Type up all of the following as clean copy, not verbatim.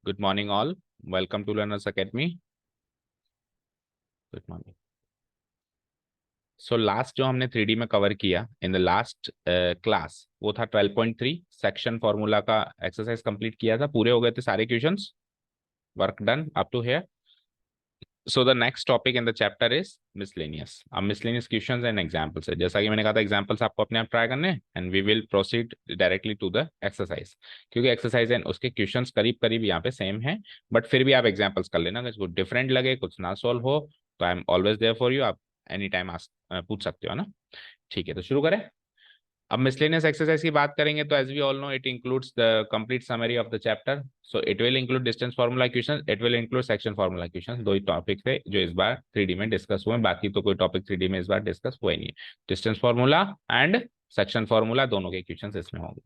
Good morning, all. Welcome to Learners Academy. Good morning. So last जो हमने 3D में cover किया in the last class वो था 12.3 सेक्शन फॉर्मूला का एक्सरसाइज कंप्लीट किया था, पूरे हो गए थे सारे questions, work done up to here. So the next topic in the chapter is miscellaneous. अब मिसलेनियस क्वेश्चंस एंड एग्जांपल्स है, जैसा कि मैंने कहा था एग्जांपल्स आपको अपने आप ट्राई करने हैं and we will proceed directly to the exercise, क्योंकि एक्सरसाइज एंड उसके क्वेश्चंस करीब करीब यहाँ पे सेम है, बट फिर भी आप एग्जांपल्स कर लेना. अगर कुछ डिफरेंट लगे, कुछ ना सॉल्व हो, तो I am always there for you. आप एनी टाइम पूछ सकते हो ना. ठीक है, तो शुरू करें. अब मिसलेनियस एक्सरसाइज की बात करेंगे तो as we all know it includes the complete summary of the chapter. So it will include distance formula question, it will include section formula question. दो ही टॉपिक थे जो इस बार 3D में डिस्कस हुए, बाकी तो कोई टॉपिक 3D में इस बार डिस्कस हुआ ही नहीं है. Distance formula and section formula दोनों के क्वेश्चन इसमें होंगे.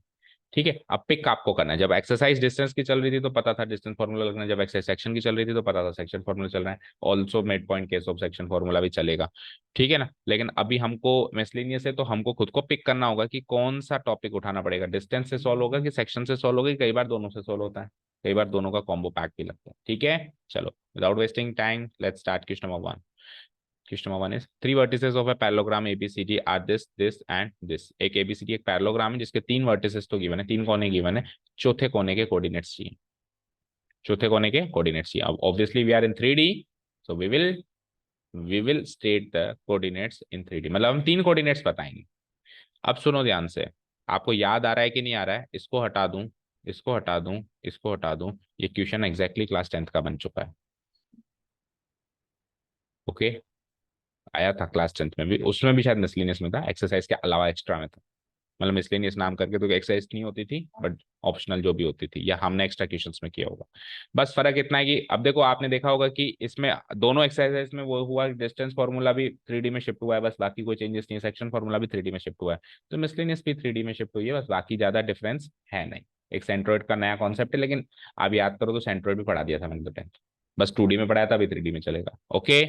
ठीक है, अब पिक आपको करना है. जब एक्सरसाइज डिस्टेंस की चल रही थी तो पता था डिस्टेंस फार्मूला लगना है, जब एक्सरसाइज सेक्शन की चल रही थी तो पता था सेक्शन फार्मूला चल रहा है. Also mid point case of section formula भी चलेगा. ठीक है ना. लेकिन अभी हमको मिसलेनियस है तो हमको खुद को पिक करना होगा कि कौन सा टॉपिक उठाना पड़ेगा. डिस्टेंस से सॉल्व होगा कि सेक्शन से सॉल्व होगा, कई बार दोनों से सॉल्व होता है, कई बार दोनों का कॉम्बो पैक भी लगता है. ठीक है, चलो without wasting time let's start. Question number 1. Question number 1 is three vertices of a parallelogram ABCD are this and this. एक ABCD एक पैरेललोग्राम है जिसके तीन वर्टिसेस तो गिवन है, तीन कोने गिवन है, चौथे कोने के कोऑर्डिनेट्स चाहिए. चौथे कोने के कोऑर्डिनेट्स चाहिए. अब obviously we are in 3D, so we will state the coordinates in 3D. मतलब हम तीन कोऑर्डिनेट्स बताएंगे. अब सुनो ध्यान से, आपको याद आ रहा है कि नहीं आ रहा है? इसको हटा दूं, इसको हटा दूं, इसको हटा दूं, ये क्वेश्चन एग्जैक्टली क्लास 10th का बन चुका है. ओके, आया था क्लास 10th में भी, उसमें भी शायद मिसलेनियस में था, एक्सरसाइज के अलावा एक्स्ट्रा में था. मतलब मिसलेनियस नाम करके तो एक्सरसाइज नहीं होती थी, बट ऑप्शनल जो भी होती थी, या हमने एक्स्ट्रा क्वेश्चंस में किया होगा. बस फर्क इतना है कि अब देखो, आपने देखा होगा कि इसमें दोनों एक्सरसाइज में वो हुआ, डिस्टेंस फार्मूला भी 3D में शिफ्ट हुआ है, बस बाकी कोई चेंजेस नहीं है. सेक्शन फार्मूला भी 3D में शिफ्ट हुआ है, तो मिसलेनियस भी 3D में शिफ्ट हुई है, बस बाकी ज्यादा डिफरेंस है नहीं. एक सेंट्रोइड का नया कॉन्सेप्ट है, लेकिन आप याद करो तो सेंट्रोइड भी पढ़ा दिया था मैंने तो 10th, बस 2D में पढ़ाया था, अभी 3D में चलेगा. Okay,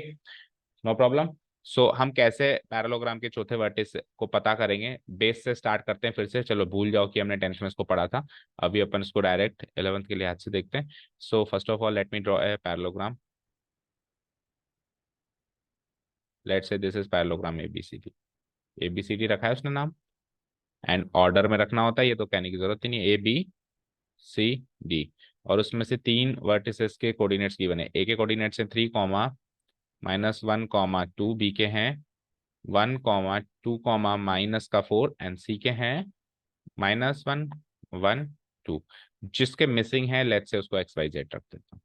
no problem. सो हम कैसे पैरेललोग्राम के चौथे वर्टिस को पता करेंगे, बेस से स्टार्ट करते हैं फिर से. चलो भूल जाओ कि हमने 10th में इसको पढ़ा था, अभी अपन इसको डायरेक्ट 11th के लिहाज से देखते हैं. So first of all let me draw a parallelogram. Let's say this is parallelogram ABCD. ABCD रखा है उसने नाम, एंड ऑर्डर में रखना होता है, ये तो कहने की जरूरत ही नहीं. ए बी सी डी, और उसमें से तीन वर्टिसेस के कोऑर्डिनेट्स गिवन है. ए के कोऑर्डिनेट्स हैं 3, -1, 2. बी के हैं 1, 2, -4, एंड सी के हैं -1, 1, 2. जिसके मिसिंग है लेट्स से उसको XYZ रख देता हूँ,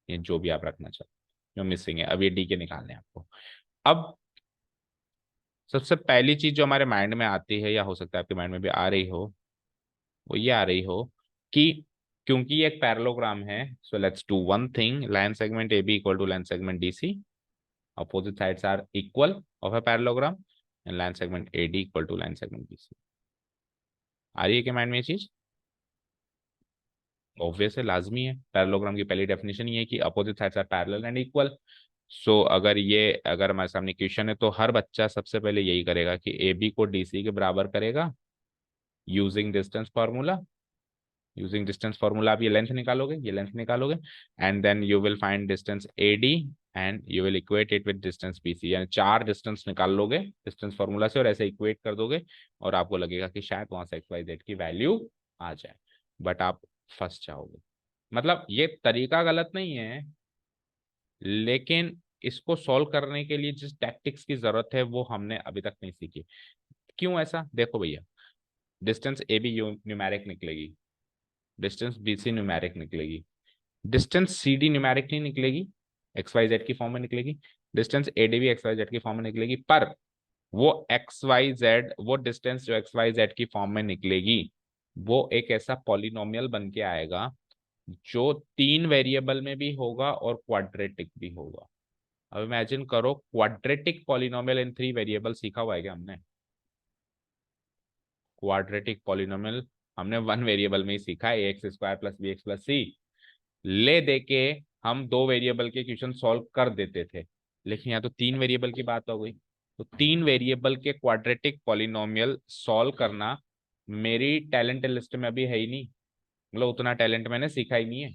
ये जो भी आप रखना चाहते हो जो मिसिंग है. अब ये डी के निकालने हैं आपको. अब सबसे पहली चीज जो हमारे माइंड में आती है, या हो सकता है आपके माइंड में भी आ रही हो, वो ये आ रही हो कि क्योंकि ये एक पैरेललोग्राम है, so let's do one thing. Line segment A B equal to line segment D C. opposite sides are equal of a parallelogram, and line segment AD equal to line segment BC. आ रही है क्या mind में ये चीज? Obvious है, लाजमी है. Parallelogram की पहली डेफिनेशन ये है कि opposite sides are parallel and equal. So अगर हमारे सामने क्वेश्चन है तो हर बच्चा सबसे पहले यही करेगा कि ए बी को डी सी के बराबर करेगा using distance formula. Using distance formula आप ये लेंथ निकालोगे, ये लेंथ निकालोगे, and then you will find distance A D and you will equate it with distance B C. यानी चार डिस्टेंस निकाल लोगे डिस्टेंस फार्मूला से और ऐसे इक्वेट कर दोगे, और आपको लगेगा कि शायद वहां से XYZ की वैल्यू आ जाए, बट आप फंस जाओगे. मतलब ये तरीका गलत नहीं है, लेकिन इसको सॉल्व करने के लिए जिस टैक्टिक्स की जरूरत है वो हमने अभी तक नहीं सीखी. क्यों ऐसा? देखो भैया, डिस्टेंस ए बी न्यूमेरिक निकलेगी, डिस्टेंस बी सी न्यूमेरिक निकलेगी, डिस्टेंस सी डी न्यूमेरिक नहीं निकलेगी, XYZ की फॉर्म में निकलेगी. डिस्टेंस ए डी भी XYZ की फॉर्म में निकलेगी, पर वो XYZ, वो डिस्टेंस जो XYZ की फॉर्म में निकलेगी, वो एक ऐसा पॉलिनोमियल बन के आएगा जो तीन वेरिएबल में भी होगा और क्वाड्रेटिक भी होगा. अब इमेजिन करो, क्वाड्रेटिक पॉलिनोमियल इन 3 वेरिएबल सीखा हुआ है क्या हमने? क्वाड्रेटिक पॉलिनोमियल हमने 1 वेरिएबल में ही सीखा है, AX² + BX + C. ले दे के हम 2 वेरिएबल के क्वेश्चन सॉल्व कर देते थे, लेकिन यहाँ तो 3 वेरिएबल की बात हो गई, तो 3 वेरिएबल के क्वाड्रेटिक पॉलिनोमियल सॉल्व करना मेरी टैलेंट लिस्ट में अभी है ही नहीं. मतलब उतना टैलेंट मैंने सीखा ही नहीं है।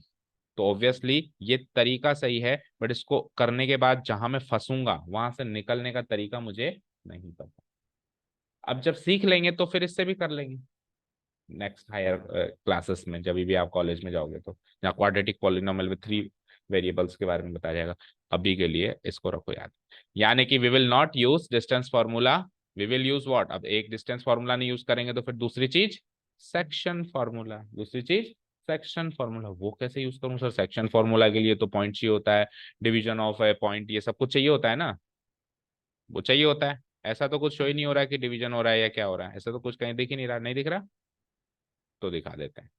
तो ऑब्वियसली ये तरीका सही है, बट इसको करने के बाद जहां मैं फंसूंगा वहां से निकलने का तरीका मुझे नहीं पता। अब जब सीख लेंगे तो फिर इससे भी कर लेंगे नेक्स्ट हायर क्लासेस में, जब भी आप कॉलेज में जाओगे तो, जहाँ क्वाड्रेटिक पॉलिनोमियल विद 3 वेरिएबल्स के बारे में बताया जाएगा। अभी के लिए इसको रखो याद। यानी कि we will not use distance formula, we will use what. अब एक डिस्टेंस फॉर्मूला नहीं यूज करेंगे तो फिर दूसरी चीज सेक्शन फॉर्मूला, दूसरी चीज सेक्शन फॉर्मूला। वो कैसे यूज करूं सर? सेक्शन फॉर्मूला के लिए तो पॉइंट चाहिए होता है, डिवीजन ऑफ ए पॉइंट, ये सब कुछ चाहिए होता है ना, वो चाहिए होता है। ऐसा तो कुछ शो ही नहीं हो रहा है कि डिवीजन हो रहा है या क्या हो रहा है, ऐसा तो कुछ कहीं दिख ही नहीं रहा, नहीं दिख रहा तो दिखा देते हैं।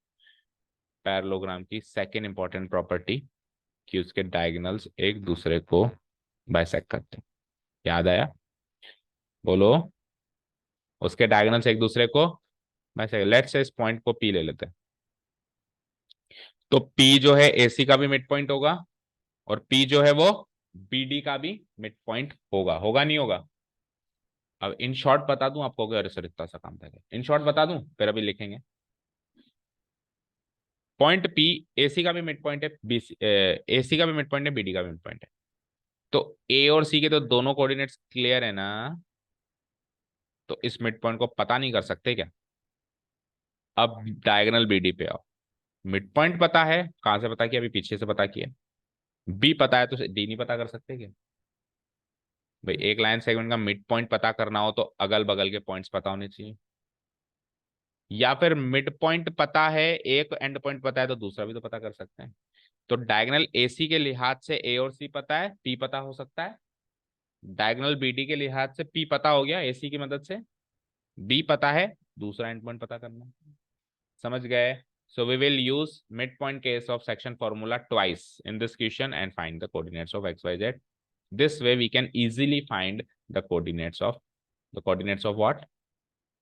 पैरेललोग्राम की सेकेंड इंपॉर्टेंट प्रॉपर्टी कि उसके डायगोनल्स एक दूसरे को बाइसेक्ट करते हैं। याद आया? बोलो। उसके डायगोनल्स एक दूसरे को बाइसेक्ट। लेट्स से इस पॉइंट को पी ले लेते हैं। तो पी जो है एसी का भी मिड पॉइंट होगा, और पी जो है वो बीडी का भी मिड पॉइंट होगा। होगा नहीं होगा? अब इन शॉर्ट बता दूं आपको, अगर सर इतना सा काम था, इन शॉर्ट बता दूं फिर अभी लिखेंगे। पॉइंट पी एसी का भी मिड पॉइंट है, बीसी एसी का भी मिड पॉइंट है, बीडी का भी मिड पॉइंट है। तो ए और सी के तो दोनों कोऑर्डिनेट्स क्लियर है ना, तो इस मिड पॉइंट को पता नहीं कर सकते क्या? अब डायगोनल बीडी पे आओ। मिड पॉइंट पता है, कहां से पता किया? अभी पीछे से पता किया। बी पता है तो डी नहीं पता कर सकते क्या? भाई एक लाइन सेगमेंट का मिड पॉइंट पता करना हो तो अगल बगल के पॉइंट्स पता होने चाहिए। या फिर मिड पॉइंट पता है, एक एंड पॉइंट पता है तो दूसरा भी तो पता कर सकते हैं। तो डायगोनल एसी के लिहाज से ए और सी पता है, पी पता हो सकता है। डायगोनल बीडी के लिहाज से पी पता हो गया एसी की मदद से, बी पता है, दूसरा एंड पॉइंट पता करना है। समझ गए? So we will use midpoint case of section formula twice in this question and find the coordinates of x, y, z. This way we can easily find the coordinates of what?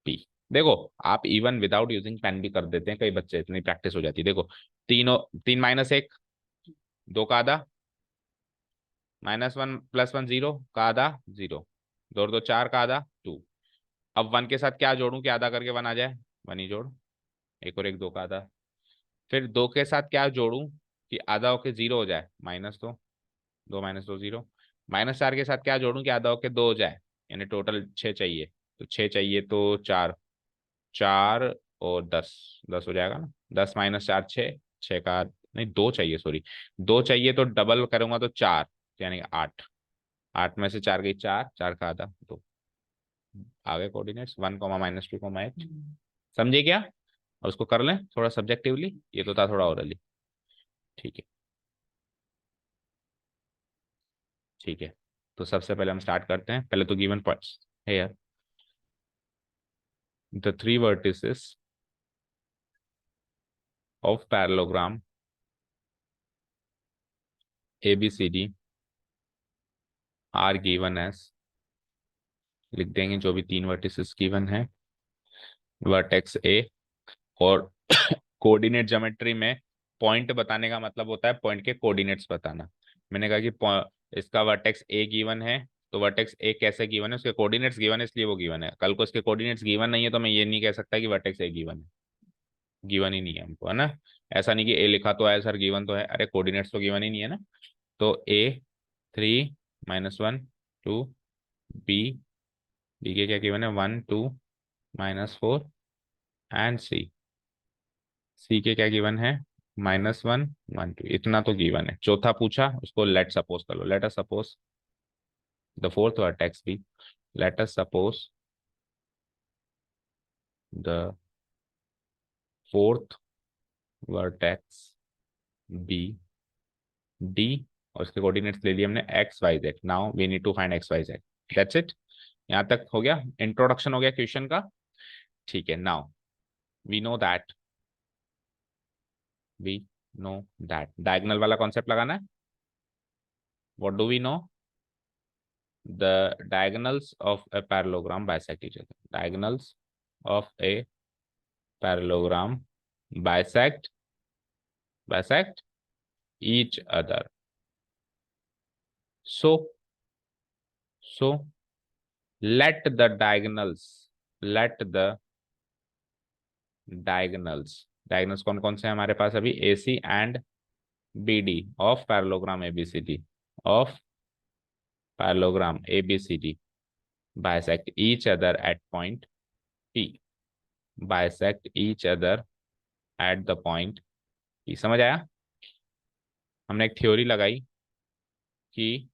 P. देखो, आप even without using pen भी कर देते हैं, कई बच्चे, इतनी practice हो जाती है। देखो, तीनों, 3 - 1 2 का आधा, -1 +1 0 का आधा 0, 2 और 2 4 का आधा 2। अब 1 के साथ क्या जोड़ूं कि आधा करके 1 आ जाए? 1 ही जोड़, एक और एक 2 का आधा। फिर 2 के साथ क्या जोड़ूं कि आधा होके 0 हो जाए? -2, 2 - 2 0। -4 के साथ क्या जोड़ूं कि आधा होके 2 हो जाए? यानी टोटल 6 चाहिए, तो 6 चाहिए तो 4, 4 और 10, 10 हो जाएगा ना। 10 - 4 6, 6 का नहीं 2 चाहिए, सॉरी 2 चाहिए, तो डबल करूंगा तो 4, यानी 8। 8 में से 4 गई 4, 4 का आधा 2। आगे कोऑर्डिनेट्स 1, -2, 8। समझे क्या? और उसको कर लें थोड़ा सब्जेक्टिवली, ये तो था थोड़ा ओरली। ठीक है, ठीक है। तो सबसे पहले हम स्टार्ट करते हैं, पहले तो गिवन पॉइंट्स है यार। The three vertices of parallelogram A B C D are given as, लिख देंगे जो भी तीन वर्टिसेस गिवन है, वर्टेक्स ए। और कोऑर्डिनेट ज्योमेट्री में पॉइंट बताने का मतलब होता है पॉइंट के कोऑर्डिनेट्स बताना। मैंने कहा कि इसका वर्टेक्स ए गिवन है, तो वर्टेक्स ए कैसे गिवन है? उसके कोऑर्डिनेट्स गिवन है इसलिए वो गिवन है। कल को इसके कोऑर्डिनेट्स गिवन नहीं है तो मैं ये नहीं कह सकता कि वर्टेक्स ए गिवन है। गिवन ही नहीं है हमको, है ना। ऐसा नहीं कि ए लिखा तो है सर गिवन तो है, अरे कोऑर्डिनेट्स तो गिवन ही नहीं है ना। तो ए 3 -1 2, बी, बी के क्या गिवन है? 1 2 -4, एंड सी, सी के क्या गिवन है? -1 1 2। इतना तो गिवन है। चौथा पूछा उसको लेट सपोज कर लो, let us suppose the fourth vertex be, let us suppose the fourth vertex be D, और उसके कोऑर्डिनेट्स ले लिए हमने x Y z. Now we need to find x Y z. That's it. यहाँ तक हो गया, इंट्रोडक्शन हो गया क्वेश्चन का। ठीक है, now we know that, we know that diagonal वाला कॉन्सेप्ट लगाना है। What do we know? The diagonals of a parallelogram bisect each other. Diagonals of a parallelogram bisect each other. So let the diagonals, let the diagonals diagonals कौन कौन से हैं हमारे पास अभी, A C and B D of parallelogram ABCD, of parallelogram ABCD bisect each other at point P, bisect each other at the point P. समझ आया? हमने एक थ्योरी लगाई कि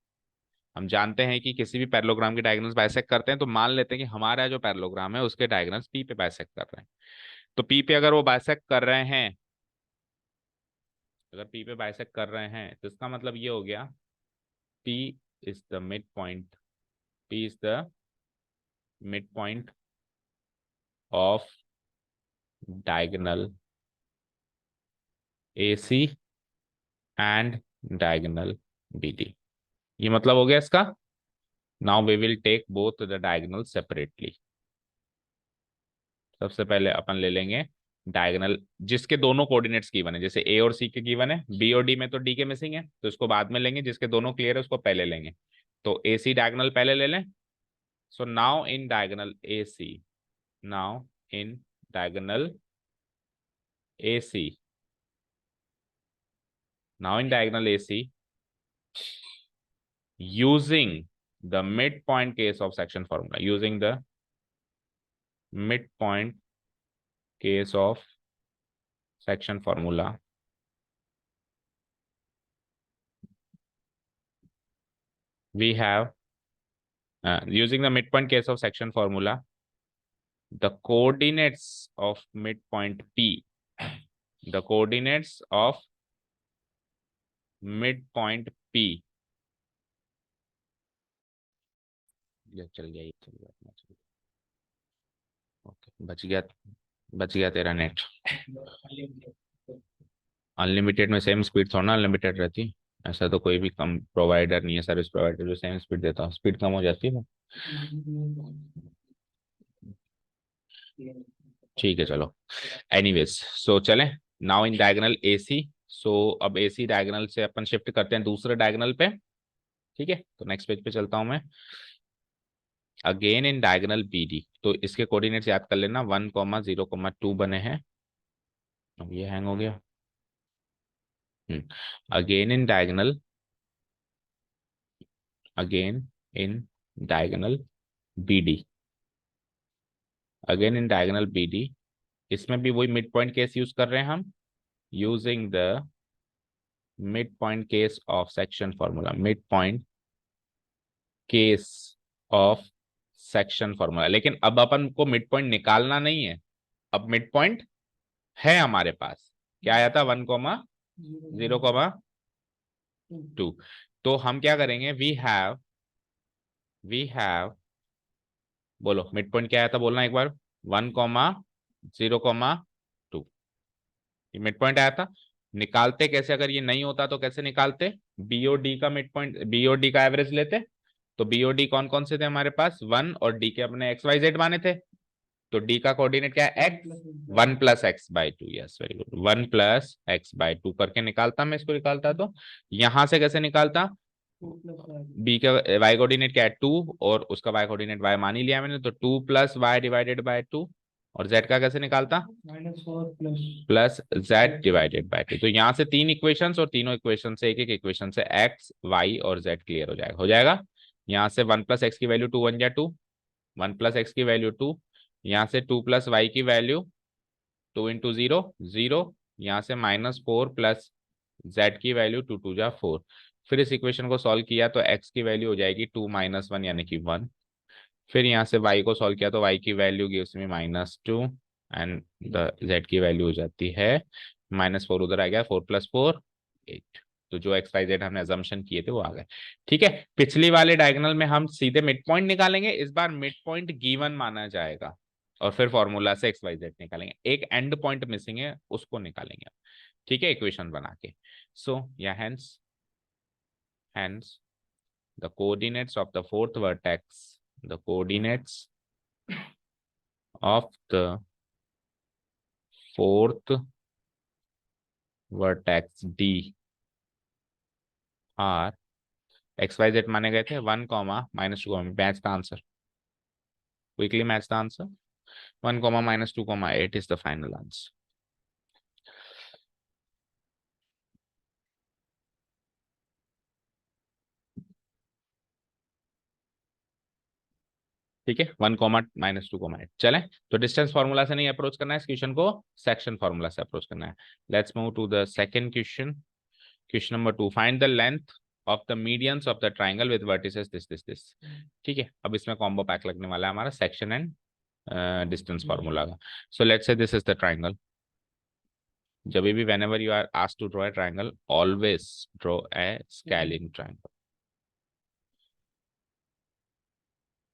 हम जानते हैं कि किसी भी पैरेललोग्राम के डायगोनल्स बाइसेक्ट करते हैं, तो मान लेते हैं कि हमारा जो पैरेललोग्राम है उसके डायगोनल्स पी पे बाइसेक्ट कर रहे हैं। तो पी पे अगर वो बाइसेक्ट कर रहे हैं, अगर पी पे बाइसेक्ट कर रहे हैं तो इसका मतलब ये हो गया P is the midpoint, P is the midpoint of diagonal A C and diagonal B D. ये मतलब हो गया इसका। Now we will take both the diagonal separately. सबसे पहले अपन ले लेंगे डायगोनल जिसके दोनों कोऑर्डिनेट्स गिवन है, जैसे ए और सी के गिवन है, बी और डी में तो डी के मिसिंग है तो इसको बाद में लेंगे, जिसके दोनों क्लियर है उसको पहले लेंगे। तो ए सी डायगोनल पहले ले लें। So now in diagonal A C, now in diagonal A C, now in diagonal A C, using the midpoint case of section formula, using the midpoint case of section formula, we have using the midpoint case of section formula, the coordinates of midpoint P, the coordinates of midpoint P, ये चल गया, ये चल गया, okay बच गया तेरा net. Unlimited में सेम स्पीड थोड़ा ना अनलिमिटेड रहती, ऐसा तो कोई भी कम प्रोवाइडर नहीं है, सर्विस प्रोवाइडर जो सेम स्पीड देता हो, स्पीड कम हो जाती है। ठीक है चलो, एनीवेज सो चलें नाउ इन डायगोनल एसी। सो अब एसी डायगोनल से अपन शिफ्ट करते हैं दूसरे डायगोनल पे। ठीक है, तो नेक्स्ट पेज पे चलता हूं मैं। अगेन इन डायगोनल बीडी, तो इसके कोऑर्डिनेट्स याद कर लेना, 1,0,2 बने हैं। अब ये हैंग हो गया। Again in diagonal, again in diagonal BD, again in diagonal BD, इसमें भी वही मिड पॉइंट केस यूज कर रहे हैं हम, using the mid point case of section formula, mid point case of section formula. लेकिन अब अपन को मिड पॉइंट निकालना नहीं है, अब मिड पॉइंट है हमारे पास, क्या आया था 1,0,2। तो हम क्या करेंगे, वी हैव बोलो मिड पॉइंट क्या आया था, बोलना एक बार, 1,0,2 ये मिड पॉइंट आया था। निकालते कैसे, अगर ये नहीं होता तो कैसे निकालते, बी और डी का मिड पॉइंट, बी और डी का एवरेज लेते। तो बी और डी कौन कौन से थे हमारे पास, 1, और डी के अपने एक्स वाई जेड माने थे। तो डी का कोऑर्डिनेट क्या है, x, 1+x/2, yes very good, 1+x/2 करके निकालता मैं, इसको निकालता तो यहां से कैसे निकालता, बी का वाई कोऑर्डिनेट क्या है 2, और उसका वाई कोऑर्डिनेट वाई मान ही लिया मैंने, तो 2+y/2, और z का कैसे निकालता, +z/2। तो यहाँ से 3 इक्वेशंस, और तीनों इक्वेशन से एक एक इक्वेशन से x, y और z क्लियर हो जाएगा। यहाँ से 1+x की वैल्यू 2 बन जाए 2, 1+x की वैल्यू 2, यहाँ से 2+y की वैल्यू 2 × 0 0, यहाँ से -4+z की वैल्यू 2 2 जा 4। फिर इस इक्वेशन को सॉल्व किया तो x की वैल्यू हो जाएगी 2 - 1 यानी कि 1। फिर यहाँ से y को सॉल्व किया तो y की value gives me -2 and the z की वैल्यू हो जाती है -4, उधर आ गया 4+4 8। तो जो एक्स वाई जेड हमने अजम्पशन किए थे वो आ गए। ठीक है, पिछली वाले डायगोनल में हम सीधे मिड पॉइंट निकालेंगे, इस बार मिड पॉइंट गिवन माना जाएगा और फिर फॉर्मूला से एक्स वाई जेड निकालेंगे, एक एंड पॉइंट मिसिंग है उसको निकालेंगे। ठीक है, इक्वेशन बना के। सो या hence the coordinates of the fourth vertex, the coordinates of the fourth vertex D are X Y Z माने गए थे 1, -2, match the answer, quickly match the answer, 1, -2, 8 is the final answer. ठीक है, 1 कॉमा -2 कॉमा 8। चलें, तो distance formula से नहीं approach करना है इस क्वेश्चन को, सेक्शन फॉर्मूला से अप्रोच करना है। Let's move to the second question. Question number 2, find the length of the medians of the triangle with vertices this. ठीक है, अब इसमें कॉम्बो पैक लगने वाला है हमारा सेक्शन एंड डिस्टेंस फॉर्मूला का। So let's say this is the triangle. जब भी whenever you are asked to draw a triangle, always draw a scalene triangle.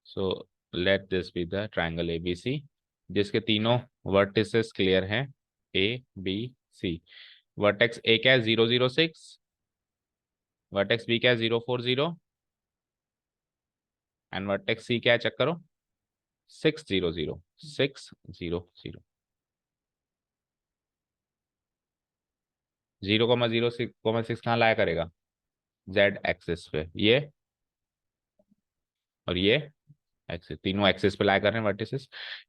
So let this be the triangle ABC, जिसके तीनों vertices clear हैं, A B C। Vertex A क्या है, 0 0 6। Vertex B क्या है, 0 4 0। And vertex C क्या है, check करो, 6 0 0 6 0 0। 0 0 6 कहाँ लाया करेगा, Z एक्सिस पे, ये और ये एक्सिस, तीनों एक्सिस पे लाया कर रहे हैं वर्टिसेस।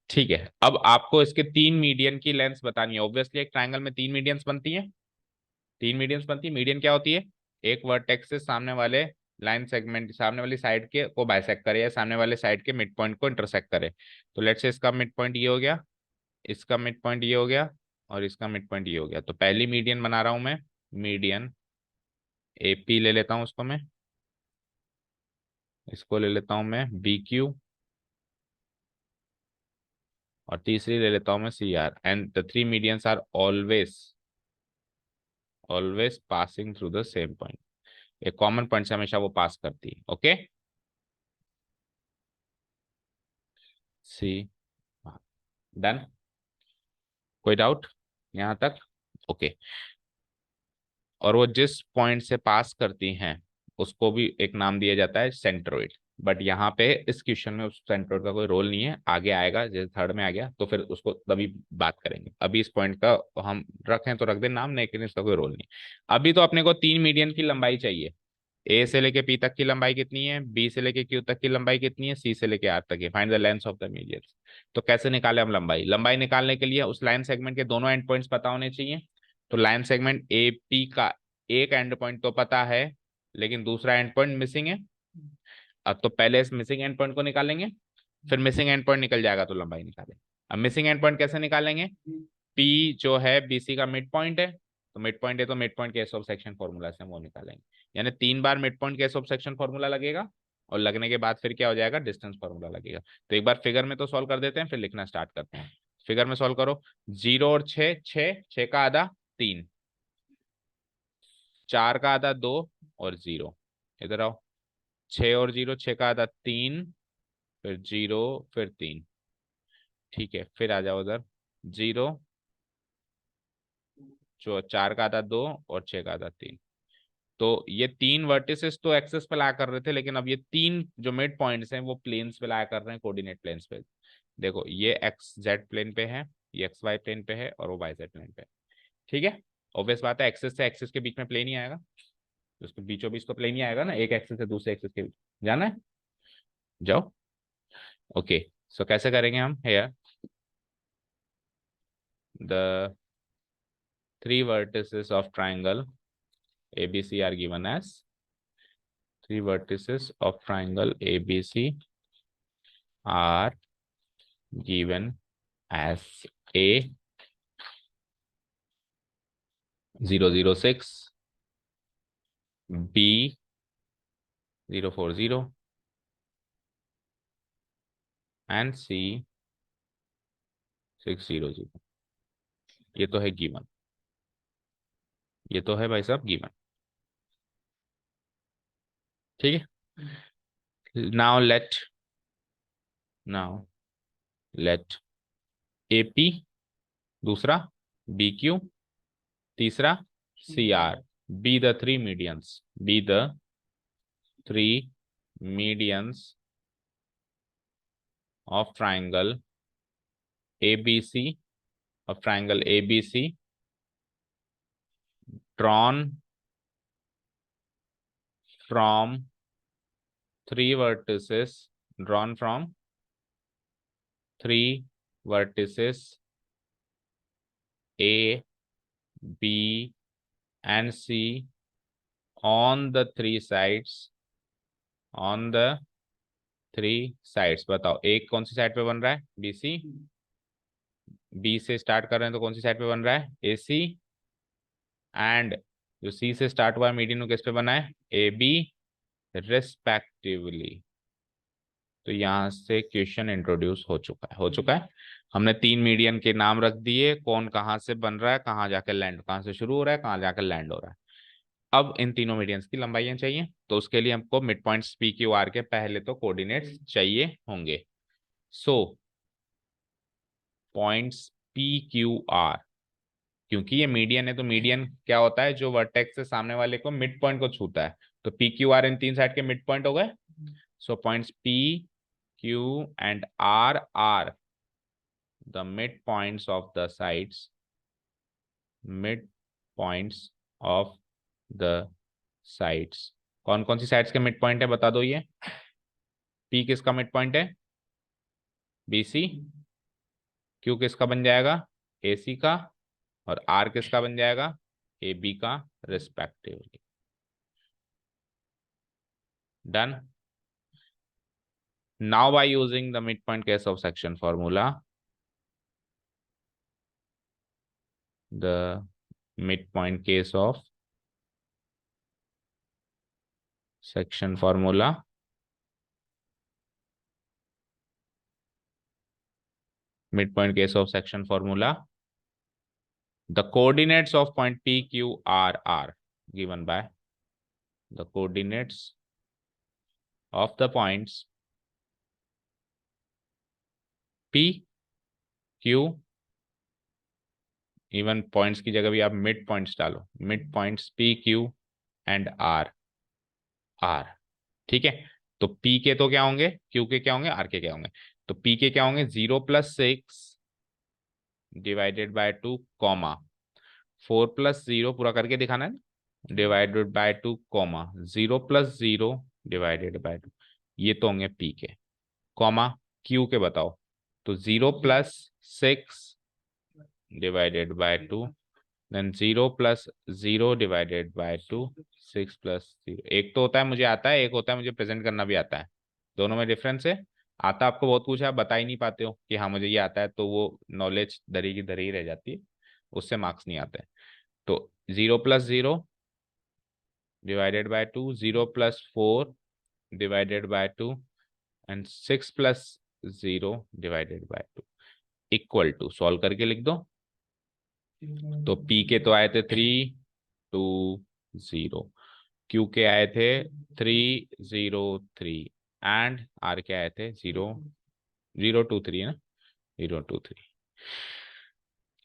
ठीक है, अब आपको इसके तीन मीडियन की लेंथ बतानी है। ऑब्वियसली एक ट्रायंगल में तीन मीडियंस बनती हैं, तीन मीडियंस बनती है। मीडियन क्या होती है, एक वर्टेक्स से सामने वाले लाइन सेगमेंट, सामने वाली साइड के को बाइसेक्ट करे या सामने वाले साइड के मिड पॉइंट को इंटरसेक्ट करे। तो लेट्स से इसका मिड पॉइंट ये हो गया, इसका मिड पॉइंट ये हो गया, और इसका मिड पॉइंट ये हो गया। तो पहली मीडियन बना रहा हूं मैं, मीडियन AP ले लेता हूं उसको मैं, इसको ले लेता हूं मैं BQ, और तीसरी ले लेता हूं मैं CR। And the three medians are always always passing through the same point. एक कॉमन पॉइंट से हमेशा वो पास करती है। ओके, सी, डन, कोई डाउट यहां तक? ओके, और वो जिस पॉइंट से पास करती हैं उसको भी एक नाम दिया जाता है सेंट्रोइड। बट यहाँ पे इस क्वेश्चन में उस सेंट्रोइड का कोई रोल नहीं है, आगे आएगा, जैसे थर्ड में आ गया तो फिर उसको तभी बात करेंगे। अभी इस पॉइंट का हम रखें तो रख दें नाम, लेकिन इसका कोई रोल नहीं। अभी तो अपने को तीन मीडियन की लंबाई चाहिए। A से लेके P तक की लंबाई कितनी है, B से लेके Q तक की लंबाई कितनी है, C से लेके R तक है। Find the length of the median. तो कैसे निकाले हम लंबाई? लंबाई निकालने के लिए उस लाइन सेगमेंट के दोनों एंड पॉइंट्स पता होने चाहिए। तो लाइन सेगमेंट AP का एक एंड पॉइंट तो पता है, लेकिन दूसरा एंड पॉइंट मिसिंग है। अब तो पहले इस मिसिंग एंड पॉइंट को निकालेंगे, फिर मिसिंग एंड पॉइंट निकल जाएगा तो लंबाई निकालेंगे। अब मिसिंग एंड पॉइंट कैसे निकालेंगे, P जो है BC का मिड पॉइंट है, तो मिड पॉइंट है तो mid point case of section formula से हम वो निकालेंगे। यानी तीन बार mid point case of section formula लगेगा, और लगने के बाद फिर क्या हो जाएगा, डिस्टेंस फॉर्मूला लगेगा। तो एक बार फिगर में तो सॉल्व कर देते हैं, फिर लिखना स्टार्ट करते हैं। फिगर में सॉल्व करो, 0 और 6, 6 का आधा 3, 4 का आधा 2, और 0। इधर आओ, 6 और 0, 6 का आधा 3, फिर 0, फिर 3। ठीक है, फिर आ जाओ उधर, 0, जो 4 का आधा 2, और 6 का आधा 3। तो ये तीन वर्टिसेस तो एक्सेस पे लाया कर रहे थे, लेकिन अब ये तीन जो मिड पॉइंट्स हैं वो प्लेन्स पे लाया कर रहे हैं, कोऑर्डिनेट प्लेन्स पे। देखो, ये XZ प्लेन पे है, ये XY प्लेन पे है, और वो YZ प्लेन पे है। ठीक है, ऑब्वियस बात है, एक्सेस से एक्सेस के बीच में प्लेन ही आएगा, तो उसके बीचों बीच तो प्लेन ही आएगा ना, एक एक्सेस से दूसरे एक्सेस के बीच। जाना है, जाओ। ओके, सो कैसे करेंगे हम, here the three vertices of triangle ABC are given as, three vertices of triangle ABC are given as A 0 0 6, B 0 4 0, and C 6 0 0। ये तो है गिवन, ये तो है भाई साहब गिवन। ठीक है, नाउ लेट AP दूसरा, BQ तीसरा, CR be the three medians, be the three medians of triangle ABC, of triangle ABC drawn from three vertices, drawn from three vertices A, B, and C on the three sides, on the 3 sides. बताओ एक कौन सी side पे बन रहा है, BC। B से start कर रहे हैं तो कौन सी साइड पे बन रहा है, AC। एंड जो C से स्टार्ट हुआ है मीडियन, किस पे बना है, AB रिस्पेक्टिवली। तो यहाँ से क्वेश्चन इंट्रोड्यूस हो चुका है, हमने 3 मीडियन के नाम रख दिए, कौन कहाँ से बन रहा है, कहाँ जाकर लैंड, कहाँ से शुरू हो रहा है, कहाँ जाकर लैंड हो रहा है। अब इन तीनों मीडियंस की लंबाइयां चाहिए, तो उसके लिए हमको मिड पॉइंट्स PQR के पहले तो कोऑर्डिनेट्स चाहिए होंगे। सो पॉइंट्स PQR, क्योंकि ये मीडियन है तो मीडियन क्या होता है, जो वर्टेक्स से सामने वाले को मिड पॉइंट को छूता है, तो PQR इन तीन साइड के मिड पॉइंट हो गए। सो points PQ and R are the midpoints of the sides, midpoints of the sides। कौन कौन सी साइड्स के मिड पॉइंट है बता दो ये। P किसका मिड पॉइंट है, BC। Q किसका बन जाएगा, AC का। और R किसका बन जाएगा, AB का respectively. Done. Now by using the midpoint case of section formula, the midpoint case of section formula, midpoint case of section formula, the coordinates of point PQR are given by the coordinates of the points P, Q, even points की जगह भी आप mid points डालो, mid points PQ and R। ठीक है, तो P के तो क्या होंगे, Q के क्या होंगे, R के क्या होंगे। तो P के क्या होंगे, 0+6 डिवाइडेड बाय 2 कॉमा 4+0 पूरा करके दिखाना है, divided by 2 comma 0+0 divided bye 2। ये तो होंगे P के। कॉमा Q के बताओ, तो 0+6 divided bye 2, then 0+0 divided bye 2, 6+0। एक तो होता है मुझे आता है, एक होता है मुझे प्रेजेंट करना भी आता है, दोनों में डिफरेंस है। आता आपको बहुत कुछ है, आप बता ही नहीं पाते हो कि हाँ मुझे ये आता है, तो वो नॉलेज धरी की धरी ही रह जाती है, उससे मार्क्स नहीं आते। तो 0+0 डिवाइडेड बाय 2, 0+4 डिवाइडेड bye 2 and 6+0 divided bye 2 equal to, solve करके लिख दो। तो P के तो आए थे 320, Q के आए थे 303 एंड R के आए थे 023 ना, 023।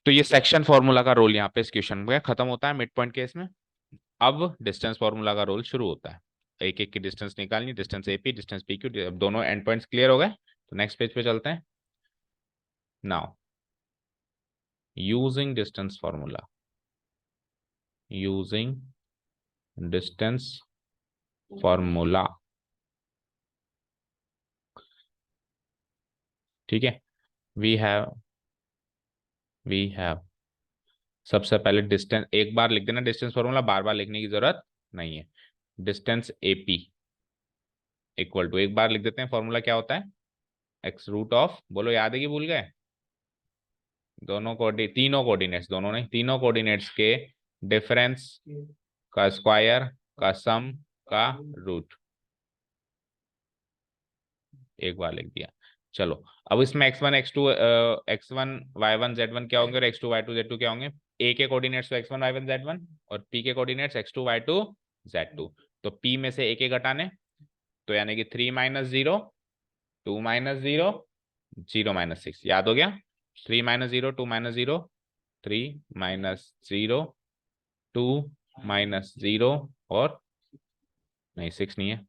तो ये सेक्शन फॉर्मूला का रोल यहाँ पे इस क्वेश्चन में खत्म होता है मिड पॉइंट केस में। अब डिस्टेंस फॉर्मूला का रोल शुरू होता है, एक एक की डिस्टेंस निकालनी, डिस्टेंस AP, डिस्टेंस PQ। अब दोनों एंड पॉइंट्स क्लियर हो गए, तो नेक्स्ट पेज पे चलते हैं। Now using distance formula, using distance formula, ठीक है। वी हैव सबसे पहले डिस्टेंस एक बार लिख देना, डिस्टेंस फॉर्मूला बार बार लिखने की जरूरत नहीं है। डिस्टेंस AP इक्वल टू, एक बार लिख देते हैं फॉर्मूला क्या होता है, x√, बोलो याद है कि भूल गए, तीनों कोऑर्डिनेट्स, दोनों नहीं, तीनों कोऑर्डिनेट्स के डिफरेंस का स्क्वायर का सम का रूट। एक बार लिख दिया। चलो अब इसमें x1 x2 x1 y1 z1 क्या होंगे और x2 y2 z2 क्या होंगे। A के कोऑर्डिनेट्स तो x1 y1 z1 और P के कोऑर्डिनेट्स x2 y2 z2। तो P में से एक एक घटाने, तो यानी कि 3 - 0 2 - 0 0 - 6, याद हो गया। 3 - 0 2 - 0 3 - 0 2 - 0 और नहीं 6 नहीं है,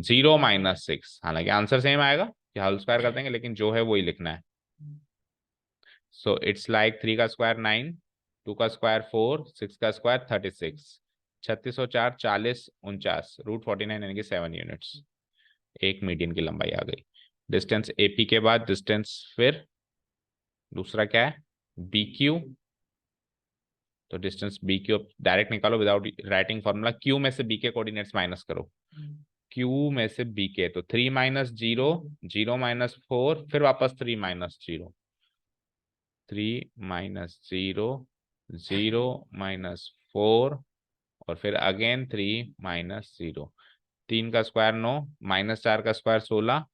0 - 6। हालांकि आंसर सेम आएगा कि होल स्क्वायर कर देंगे, लेकिन जो है वही लिखना है। सो इट्स लाइक 3 का स्क्वायर 9, 2 का स्क्वायर 4, 6 का स्क्वायर 36, 36 और 4 40 49, √49 यानी कि 7 यूनिट्स। एक मीडियन की लंबाई आ गई। डिस्टेंस AP के बाद डिस्टेंस फिर दूसरा क्या है, BQ। तो डिस्टेंस BQ डायरेक्ट निकालो विदाउट राइटिंग फॉर्मूला, Q में से B के कोऑर्डिनेट्स माइनस करो, Q में से B के, तो 3 माइनस 0, 0 माइनस 4, फिर वापस 3 माइनस 0, 3 माइनस 0, 0 माइनस 4, और फिर अगेन 3 माइनस 0। 3 का स्क्वायर 9, माइनस 4 का स्क्वायर 16,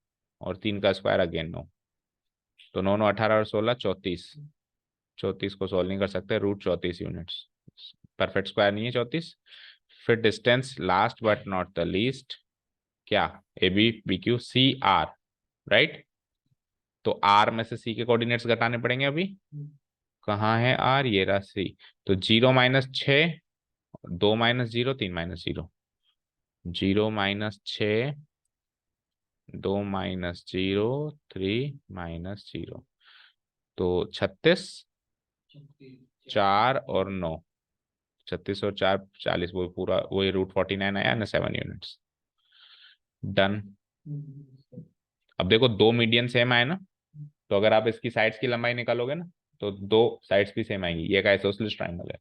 और 3 का स्क्वायर अगेन 9, तो 9 9 18 और 16 34। 34 को सॉल्व नहीं कर सकते, रूट 34 यूनिट्स, परफेक्ट स्क्वायर नहीं है 34। फिर distance last but not the least, क्या, A B B Q C R, right. तो आर में से सी के कोऑर्डिनेट्स घटाने पड़ेंगे अभी। कहाँ है आर, ये रहा सी। तो 0 minus 6, 2 minus 0, 3 minus 0, 0 minus 6, 2 minus 0, 3 minus 0, तो 36, 4 और 9, 36 और 4 40, वो पूरा वही रूट 49 आया ना, 7 यूनिट्स। डन। अब देखो दो मीडियन सेम आए ना, तो अगर आप इसकी साइड्स की लंबाई निकालोगे ना, तो दो साइड्स भी सेम आएंगी। ये एक आइसोसेलेस ट्रायंगल है।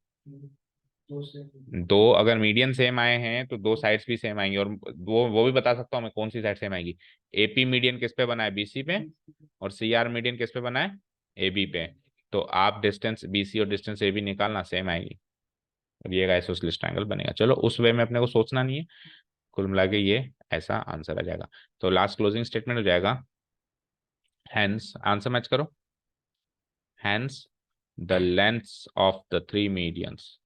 दो अगर मीडियन सेम आए हैं तो दो साइड्स भी सेम आएंगी, और वो भी बता सकता हूँ मैं कौन सी साइड सेम आएगी। एपी मीडियन किस पे बना है, बीसी पे, और सीआर मीडियन किस पे बना है, एबी पे। तो आप डिस्टेंस बीसी और डिस्टेंस एबी निकालना, सेम आएगी, और ये आइसोसेलेस ट्रायंगल बनेगा। चलो उस वे में अपने को सोचना नहीं है, कुल मिला के ये ऐसा आंसर आ जाएगा। तो लास्ट क्लोजिंग स्टेटमेंट हो जाएगा, हेंस, आंसर मैच करो, hence the lengths of the three medians,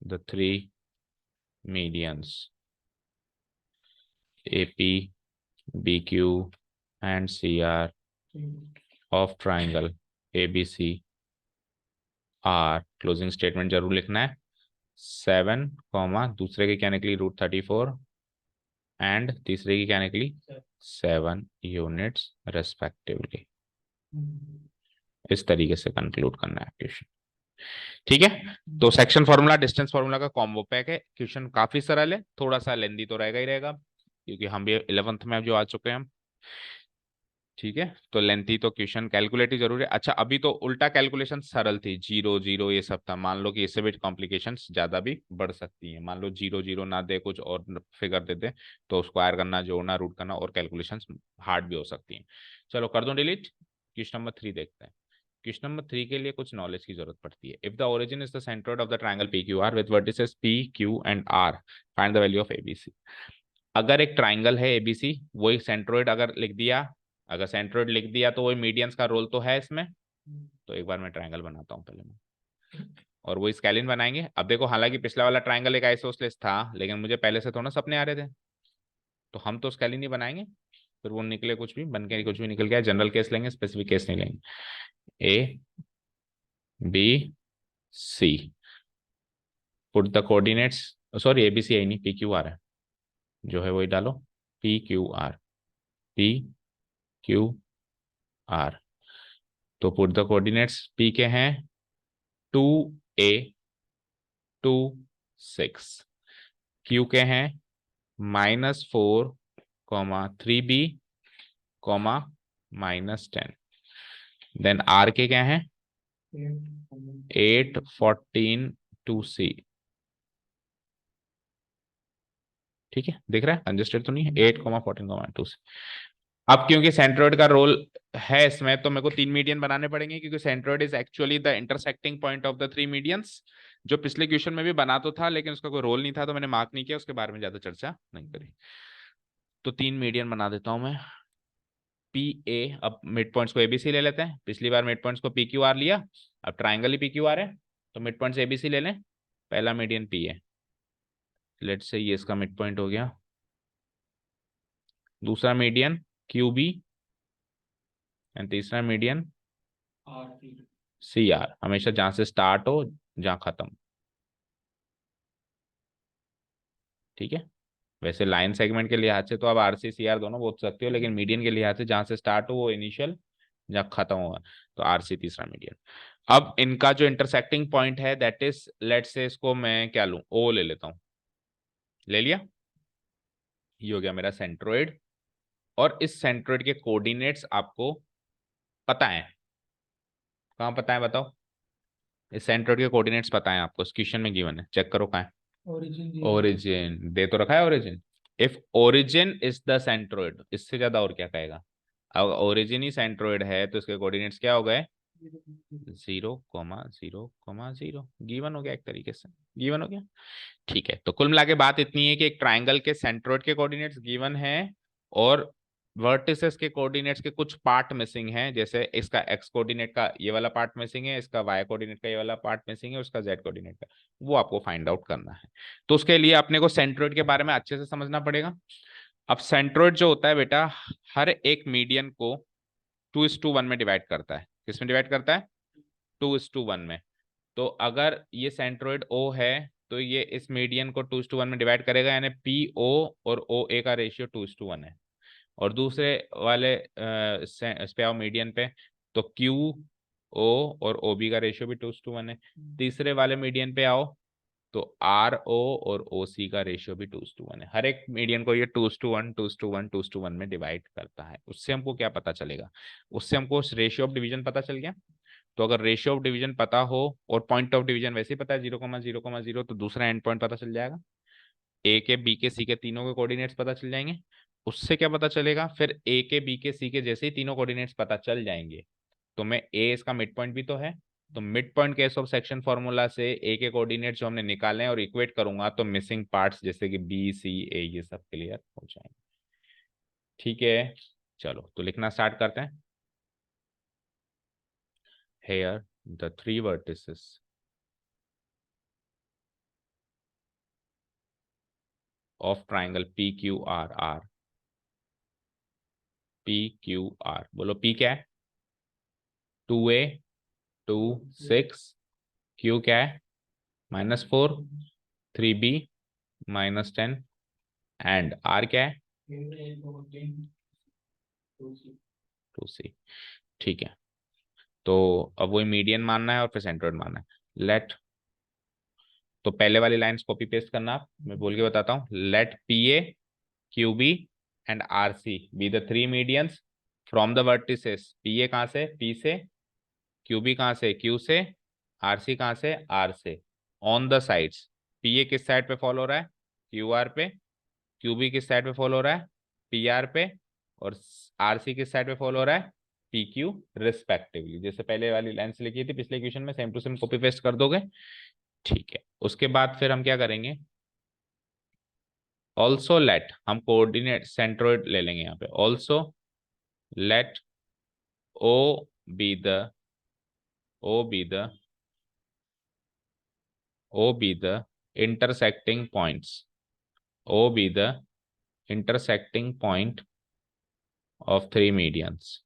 the three medians AP, BQ and CR of triangle ABC are, closing statement जरूर लिखना है, 7 कॉमा दूसरे की क्या निकली रूट 34, एंड तीसरे की क्या निकली 7 यूनिट्स रेस्पेक्टिवली। इस तरीके से कंक्लूड करना है क्वेश्चन। ठीक है, तो सेक्शन फॉर्मूला डिस्टेंस फॉर्मूला का कॉम्बो पैक है। क्वेश्चन काफी सरल है, थोड़ा सा लेंदी तो रहेगा ही रहेगा, क्योंकि हम भी 11th में अब जो आ चुके हैं हम। ठीक है, तो लेंथी तो क्वेश्चन कैलकुलेटिव जरूर है। अच्छा, अभी तो उल्टा कैलकुलेशन सरल थी, 0 0 ये सब था। मान लो कि इससे भी कॉम्प्लिकेशंस ज्यादा भी बढ़ सकती हैं। मान लो 0 0 ना दे, कुछ और फिगर दे दे, तो स्क्वायर करना, जोड़ना, रूट करना, और कैलकुलेशंस हार्ड भी हो सकती हैं। चलो कर दो डिलीट। क्वेश्चन नंबर 3 देखते हैं। क्वेश्चन नंबर 3 के लिए कुछ नॉलेज की जरूरत पड़ती है। If the origin is the centroid of the triangle P Q R with vertices P Q and R, find the value of ABC. अगर एक ट्राइंगल है एबीसी, वो एक सेंट्रोइड अगर लिख दिया, अगर सेंट्रोइड लिख दिया तो वही मीडियंस का रोल तो है इसमें। तो एक बार मैं ट्राइंगल बनाता हूँ पहले मैं, और वो स्केलिन बनाएंगे। अब देखो, हालांकि पिछला वाला ट्राइंगल एक आइसोसेलेस था, लेकिन मुझे पहले से थोड़ा सपने आ रहे थे, तो हम तो स्केलिन ही बनाएंगे। फिर वो निकले कुछ भी बन के, कुछ भी निकल गया, जनरल केस लेंगे, स्पेसिफिक केस नहीं लेंगे। A B C, put the coordinates, sorry ABC आई नहीं, पी क्यू आर है, जो है वही डालो, P Q R, P Q R. तो पुट द कोऑर्डिनेट्स, पी के हैं 2a 2 6, क्यू के हैं -4 3b -10, देन आर के क्या हैं 8 14 2c। ठीक है, दिख रहा है, कंजेस्टेड तो नहीं है, 8 14 2c। अब क्योंकि सेंट्रोइड का रोल है इसमें, तो मेरे को 3 मीडियन बनाने पड़ेंगे, क्योंकि centroid is actually the intersecting point of the 3 medians. जो पिछले क्वेश्चन में भी बना तो था, लेकिन उसका कोई रोल नहीं था, तो मैंने मार्क नहीं किया, उसके बारे में ज्यादा चर्चा नहीं करी। तो 3 मीडियन बना देता हूं मैं, पी ए। अब मिड पॉइंट्स को एबीसी ले लेते हैं, पिछली बार मिड पॉइंट्स को पी क्यू आर लिया, अब ट्राइंगल ही पी क्यू आर है, तो मिड पॉइंट्स एबीसी ले लें। पहला मीडियन पी है, लेट्स से ये इसका मिड पॉइंट हो गया। दूसरा मीडियन क्यू बी, एंड तीसरा मीडियन सी आर, हमेशा जहां से स्टार्ट हो जहां खत्म। ठीक है, वैसे लाइन सेगमेंट के लिहाज से तो आप आर सी सी आर दोनों बोल सकते हो, लेकिन मीडियन के लिहाज से जहां से स्टार्ट हो वो इनिशियल, जहां खत्म होगा, तो आर सी तीसरा मीडियन। अब इनका जो इंटरसेक्टिंग पॉइंट है, दैट इज, लेट से इसको मैं क्या लूं, ओ ले लेता हूं, ले लिया। ये हो गया मेरा सेंट्रोइड, और इस सेंट्रोइड के कोऑर्डिनेट्स आपको पता है। कहाँ पता है बताओ, इस सेंट्रोइड के कोऑर्डिनेट्स पता है आपको, इस क्वेश्चन में गिवन है, चेक करो कहाँ है। ओरिजिन दे तो रखा है origin. If origin is the centroid, इससे ज्यादा और क्या कहेगा। अब ओरिजिन ही सेंट्रोइड है तो इसके कोऑर्डिनेट्स क्या हो गए, 0,0,0 गिवन हो गया, एक तरीके से गिवन हो गया। ठीक है, तो कुल मिला के बात इतनी है कि एक ट्राइंगल के सेंट्रोइड के कोऑर्डिनेट्स गिवन है और वर्टिसेस के कोऑर्डिनेट्स के कुछ पार्ट मिसिंग हैं, जैसे इसका एक्स कोऑर्डिनेट का ये वाला पार्ट मिसिंग है, इसका वाई कोऑर्डिनेट का ये वाला पार्ट मिसिंग है, उसका जेड कोऑर्डिनेट का, वो आपको फाइंड आउट करना है। तो उसके लिए अपने को सेंट्रोइड के बारे में अच्छे से समझना पड़ेगा। अब सेंट्रोइड जो होता है बेटा, हर एक मीडियन को 2:1 में डिवाइड करता है। किस में डिवाइड करता है, 2:1 में। तो अगर ये सेंट्रोइड ओ है तो ये इस मीडियन को 2:1 में डिवाइड करेगा, यानी पी ओ और ओ ए का रेशियो 2:1 है। और दूसरे वाले इस पे आओ मीडियन पे, तो क्यू ओ और ओ बी का रेशियो भी 2:1 है। तीसरे वाले मीडियन पे आओ तो आर ओ और ओ सी का रेशियो भी 2:1 है। हर एक मीडियन को ये 2:1 2:1 2:1 में डिवाइड करता है। उससे हमको क्या पता चलेगा, उससे हमको रेशियो ऑफ डिवीजन पता चल गया। तो अगर रेशियो ऑफ डिवीजन पता हो और पॉइंट ऑफ डिवीजन वैसे ही पता है 0,0,0, तो दूसरा एंड पॉइंट पता चल जाएगा। ए के बी के सी के तीनों के कोऑर्डिनेट्स पता चल जाएंगे। उससे क्या पता चलेगा, फिर ए के बी के सी के जैसे ही तीनों कोऑर्डिनेट्स पता चल जाएंगे तो मैं ए इसका मिड पॉइंट भी तो है, तो mid point case of section formula से ए के कोऑर्डिनेट्स जो हमने निकाले हैं और इक्वेट करूंगा तो मिसिंग पार्ट्स जैसे कि बी सी ए ये सब क्लियर हो जाएंगे। ठीक है, चलो तो लिखना स्टार्ट करते हैं। Here the three vertices of triangle PQRR। PQR बोलो, P क्या है, 2A 2 6, Q क्या है -4 3B -10 एंड R क्या है 2C। ठीक है, तो अब वही मीडियन मानना है और फिर सेंट्रोइड मानना है। लेट, तो पहले वाली लाइंस कॉपी पेस्ट करना आप, मैं बोल के बताता हूँ। Let PA QB and RC be the three medians from the vertices. PA कहाँ से, P से, QB कहाँ से, Q से, RC कहाँ से, R से, ऑन द साइड्स। PA किस साइड पे फॉलो हो रहा है, QR पे। QB किस साइड पे फॉलो हो रहा है, PR पे। और RC किस साइड पे फॉलो हो रहा है, PQ रिस्पेक्टिवली। जैसे पहले वाली लाइन से लिखी थी पिछले क्वेश्चन में, same to same copy paste कर दोगे। ठीक है, उसके बाद फिर हम क्या करेंगे, ऑल्सो लेट, हम कोऑर्डिनेट सेंट्रोइड ले लेंगे यहाँ पे। Also let O be the O be the O be the intersecting points. O be the intersecting point of three medians.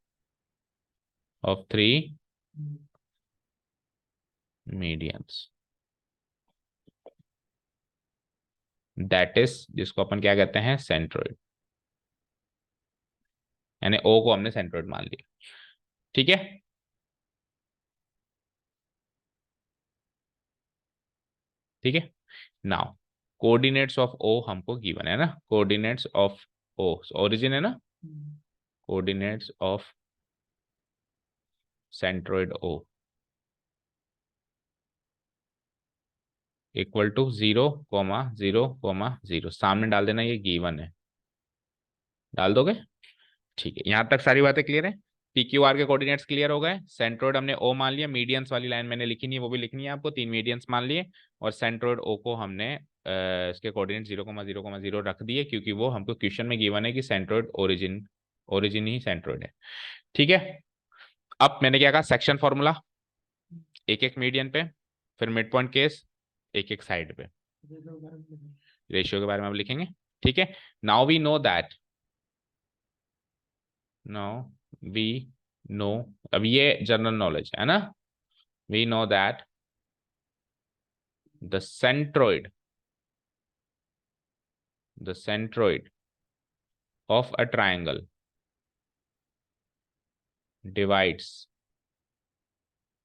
Of three medians. That is, जिसको अपन क्या कहते हैं, सेंट्रोइड। यानी O को हमने सेंट्रोइड मान लिया। ठीक है, ठीक है। नाउ कोऑर्डिनेट्स ऑफ O हमको गिवन है ना, कोऑर्डिनेट्स ऑफ O ओरिजिन है ना, coordinates of centroid O equal to 0,0,0। सामने डाल देना, ये गिवन है, डाल दोगे। ठीक है, यहां तक सारी बातें क्लियर है। PQR के कोऑर्डिनेट्स क्लियर हो गए। सेंट्रोइड हमने O मान लिया, मीडियंस वाली लाइन मैंने लिखी नहीं है, वो भी लिखनी है आपको। 3 मीडियंस मान लिए और सेंट्रोइड O को हमने इसके कोऑर्डिनेट 0,0,0 रख दिए, क्योंकि वो हमको क्वेश्चन में गिवन है कि सेंट्रोइड ओरिजिन, ओरिजिन ही सेंट्रोइड है। ठीक है, अब मैंने क्या कहा, सेक्शन फॉर्मूला एक एक मीडियन पे, फिर मिड पॉइंट केस एक एक साइड पे, रेशियो के बारे में अब लिखेंगे। ठीक है, now we know that, now we know, अब ये जनरल नॉलेज है ना। We know that the centroid, the centroid of a triangle divides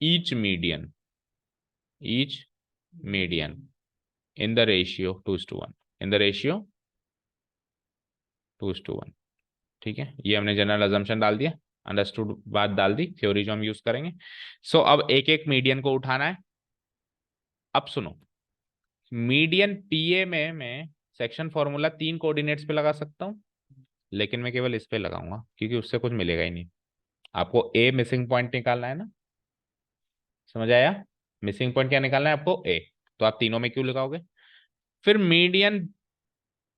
each median, each median in the ratio 2:1, in the ratio 2:1। ठीक है, ये हमने जनरल अजम्पशन डाल दिया, अंडरस्टूड बात डाल दी, थ्योरी जो हम यूज करेंगे। सो अब एक एक मीडियन को उठाना है। अब सुनो, मीडियन पीए में मैं सेक्शन फॉर्मूला 3 कोऑर्डिनेट्स पे लगा सकता हूँ, लेकिन मैं केवल इस पे लगाऊंगा क्योंकि उससे कुछ मिलेगा ही नहीं। आपको ए मिसिंग पॉइंट निकालना है ना, समझ आया? मिसिंग पॉइंट क्या निकालना है आपको? ए। तो आप तीनों में क्यों लगाओगे? फिर मीडियन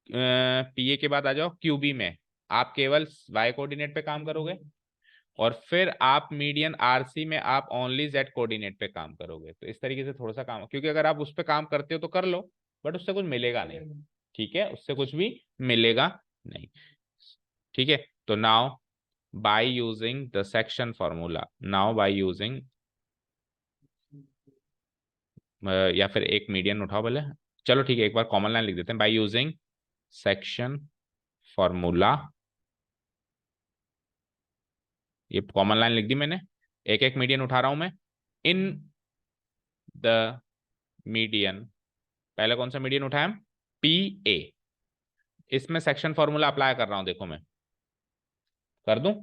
पीए के बाद आ जाओ क्यूबी में, आप केवल वाई कोऑर्डिनेट पे काम करोगे, और फिर आप मीडियन आरसी में आप ओनली जेड कोऑर्डिनेट पे काम करोगे। तो इस तरीके से थोड़ा सा काम, क्योंकि अगर आप उस पे काम करते हो तो कर लो, बट उससे कुछ मिलेगा नहीं। ठीक है, उससे कुछ भी मिलेगा नहीं। ठीक है, तो now bye using the section formula, now by using, या फिर एक मीडियन उठाओ भले, चलो ठीक है, एक बार कॉमन लाइन लिख देते हैं। बाय यूजिंग सेक्शन फॉर्मूला, ये कॉमन लाइन लिख दी मैंने, एक एक मीडियन उठा रहा हूं मैं। इन द मीडियन, पहले कौन सा मीडियन उठाया? P A. इसमें सेक्शन फॉर्मूला अप्लाई कर रहा हूं, देखो मैं कर दूं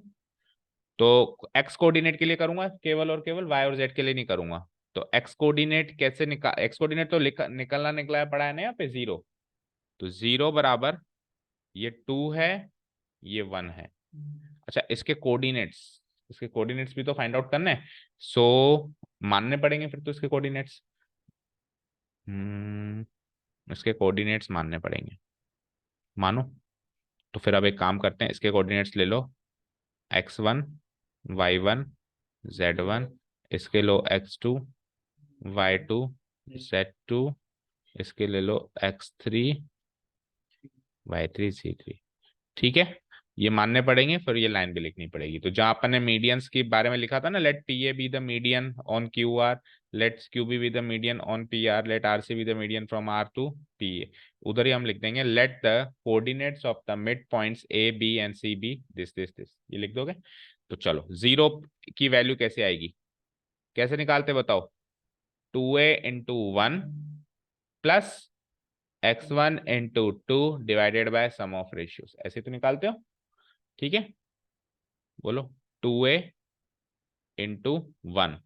तो एक्स कोऑर्डिनेट के लिए करूंगा केवल और केवल, वाई और जेड के लिए नहीं करूंगा। तो एक्स कोऑर्डिनेट कैसे निकाल, एक्स कोऑर्डिनेट तो निकलना निकला पड़ा है ना यहाँ पे, जीरो। तो जीरो बराबर ये 2 है, ये 1 है। अच्छा, इसके कोऑर्डिनेट्स भी तो फाइंड आउट करने हैं, सो मानने पड़ेंगे फिर तो इसके कोऑर्डिनेट्स। इसके कोऑर्डिनेट्स मानने पड़ेंगे, मानो। तो फिर अब एक काम करते हैं, इसके कोऑर्डिनेट्स ले लो, x1 y1 z1, इसके लो x2 y2 z2, इसके ले लो x3 y3 z3। ठीक है, ये मानने पड़ेंगे, फिर ये लाइन भी लिखनी पड़ेगी। तो जहां अपन ने मीडियंस के बारे में लिखा था ना, let P A be the median on Q R, let Q be the median on P R, let R C be the median from R to P A, उधर ही हम लिख देंगे let the coordinates of the mid points A B and C be this this this, ये लिख दोगे। तो चलो, जीरो की वैल्यू कैसे आएगी, कैसे निकालते बताओ? 2a into 1 plus x1 into 2 divided by sum of ratios, ऐसे तो निकालते हो। ठीक है, बोलो 2a into 1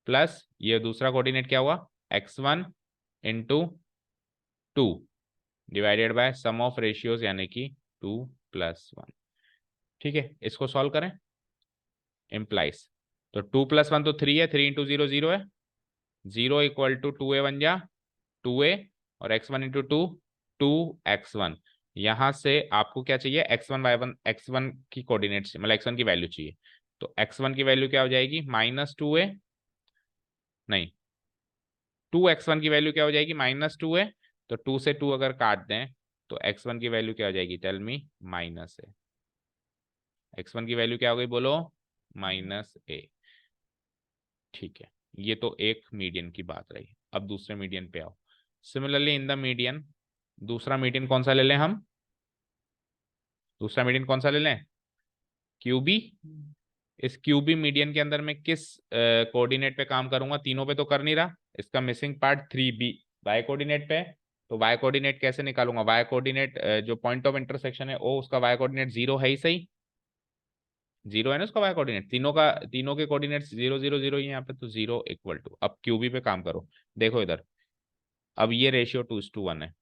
प्लस ये दूसरा कोऑर्डिनेट क्या हुआ, x1 into 2 divided by sum of ratios यानी कि 2+1। ठीक है, इसको सॉल्व करें, इम्प्लाइज, तो 2+1 तो 3 है, 3 into 0 0 है, 0 = 2a बन जा 2a, और x1 into 2 2x1। यहां से आपको क्या चाहिए, x1 y1, x1 की कोऑर्डिनेट्स मतलब x1 की वैल्यू चाहिए। तो x1 की वैल्यू क्या हो जाएगी, -2a, नहीं 2x1 की वैल्यू क्या हो जाएगी, -2a। तो 2 से 2 अगर काट दें तो x1 की वैल्यू क्या हो जाएगी, टेल मी, -a। x1 की वैल्यू क्या हो गई बोलो, -a। ठीक है, ये तो एक मीडियन की बात रही। अब दूसरे मीडियन पे आओ। सिमिलरली इन द मीडियन, दूसरा मीडियन कौन सा ले लें हम, दूसरा मीडियन कौन सा ले लें, क्यूबी। इस क्यूबी मीडियन के अंदर मैं किस कोऑर्डिनेट पे काम करूंगा, तीनों पे तो कर नहीं रहा, इसका missing part 3b Y coordinate पे है। तो वाई कोऑर्डिनेट कैसे निकालूंगा, वाई कोऑर्डिनेट जो पॉइंट ऑफ इंटरसेक्शन है ओ, उसका वाई कोऑर्डिनेट 0 है ही सही, 0 है ना उसका वाई कोऑर्डिनेट, तीनों का, तीनों के कोऑर्डिनेट्स 0 0 0 ही यहाँ पे, तो 0 = अब क्यूबी पे काम करो, देखो इधर, अब ये रेशियो 2:1 है,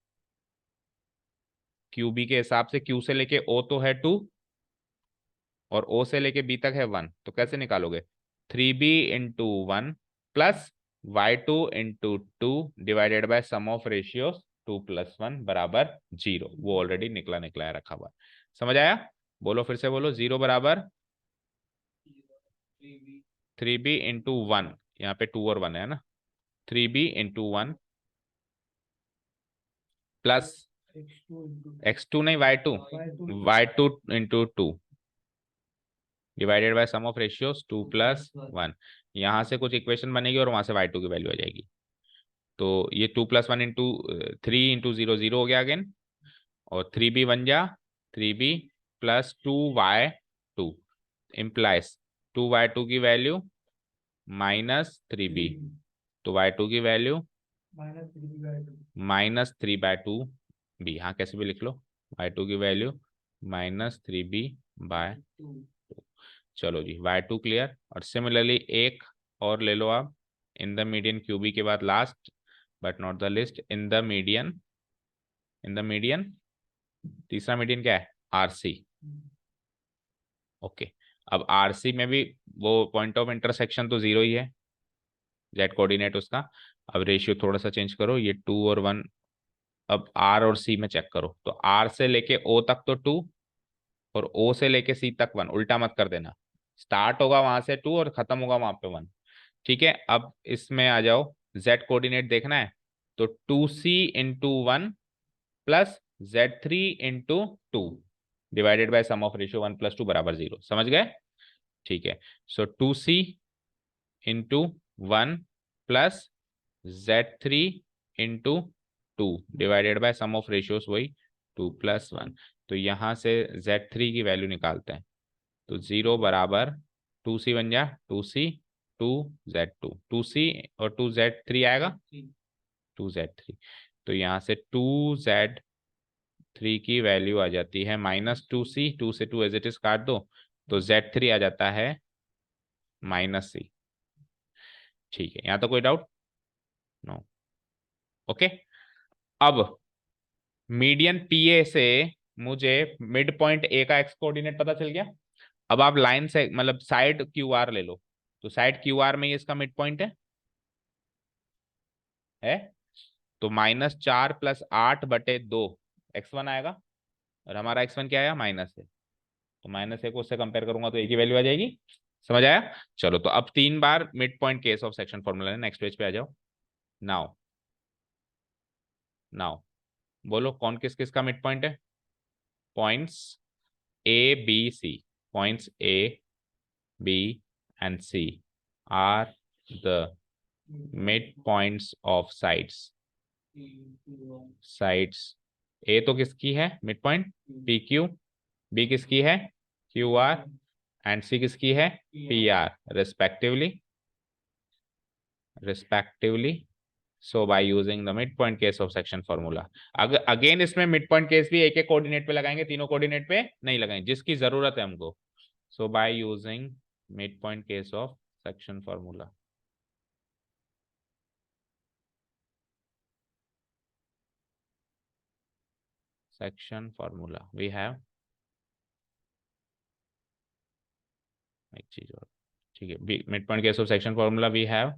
क्यूबी के हिसाब से क्यू से लेके ओ तो है 2, और ओ से लेके बी तक है 1, तो कैसे निकालोगे, 3b into 1 plus y2 into 2 divided by sum of ratios 2+1 बराबर 0। वो ऑलरेडी निकला निकला है रखा हुआ, समझ आया? बोलो फिर से बोलो, 0 बराबर 3b into 1, यहाँ पे 2 और 1 है ना, 3b into 1 प्लस x2 नहीं y2 into 2 divided by sum of ratios 2+1। यहाँ से कुछ इक्वेशन बनेगी और वहां से y2 की वैल्यू आ जाएगी। तो ये 2+1 into 3 into 0 0 हो गया अगेन, और 3b बन जा 3b plus 2y2 implies 2y2 की वैल्यू -3b, तो y2 की वैल्यू -3/2b, हाँ कैसे भी लिख लो, y2 की वैल्यू -3b/2। चलो जी, y2 क्लियर। और सिमिलरली एक और ले लो आप, इन द मीडियन क्यूबी के बाद last but not the list in the median, in the median, तीसरा मीडियन क्या है, आरसी। ओके, अब आरसी में भी वो पॉइंट ऑफ इंटरसेक्शन तो जीरो ही है, जेड कोऑर्डिनेट उसका। अब रेशियो थोड़ा सा चेंज करो, ये 2 और 1। अब आर और सी में चेक करो, तो आर से लेके ओ तक तो 2, और ओ से लेके सी तक 1, उल्टा मत कर देना, स्टार्ट होगा वहां से 2 और खत्म होगा वहां पे 1। ठीक है, अब इसमें आ जाओ, जेड कोऑर्डिनेट देखना है, तो 2c × 1 plus Z3 × 2 divided by sum of ratio 1+2 बराबर 0। समझ गए? ठीक है, so 2c × 1 plus Z3 × 2 divided by sum of ratios वही 2+1। तो यहां से Z3 की वैल्यू निकालते हैं, तो 0 बराबर 2c बन जा, 2c 2Z2, 2c और 2Z3 आएगा 2Z3। तो यहाँ से 2Z3 की वैल्यू आ जाती है -2c, 2 से 2 एज इट इज काट दो, तो Z3 आ जाता है -c। ठीक है, यहाँ तो कोई डाउट? नो। ओके, अब मीडियन पीए से मुझे मिड पॉइंट ए का एक्स कोऑर्डिनेट पता चल गया। अब आप लाइन से मतलब साइड क्यू आर ले लो, तो साइड क्यू आर में ये इसका मिड पॉइंट है, तो -4 + 8/2 x1 आएगा, और हमारा x1 क्या आया, माइनस है, तो -1 को उससे कंपेयर करूंगा तो एक ही वैल्यू आ जाएगी। समझ आया? चलो, तो अब 3 बार mid point case of section formula है। नेक्स्ट पेज पे आ जाओ। नाउ, नाउ बोलो कौन किस किस का मिड पॉइंट है? Points A B C, points A B and C are the mid points of sides. Sides, A तो किसकी है midpoint, P Q, B किसकी है, क्यू आर, एंड सी किसकी है, P R, respectively, respectively. So by using the mid point case of section formula. अगर again इसमें mid point case भी एक एक कोऑर्डिनेट पे लगाएंगे, तीनों कोऑर्डिनेट पे नहीं लगाएंगे, जिसकी जरूरत है हमको। So by using mid point case of section formula, section formula we have, एक चीज और, ठीक है, mid point case of section formula we have,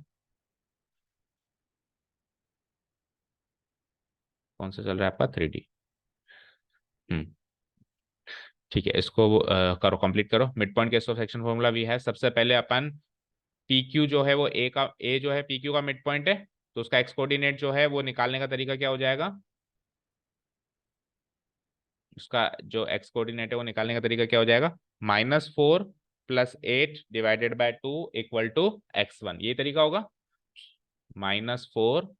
कौन सा चल रहा है आपका, 3D। हम्म, ठीक है, इसको करो, कंप्लीट करो। Mid point case of section formula वी है, सबसे पहले अपन पी क्यू जो है वो ए का, ए जो है पी क्यू का मिड पॉइंट है, तो उसका एक्स कोऑर्डिनेट जो है वो निकालने का तरीका क्या हो जाएगा, उसका जो एक्स कोऑर्डिनेट है वो निकालने का तरीका क्या हो जाएगा, -4 + 8 डिवाइडेड बाय 2 = x1, ये तरीका होगा। -4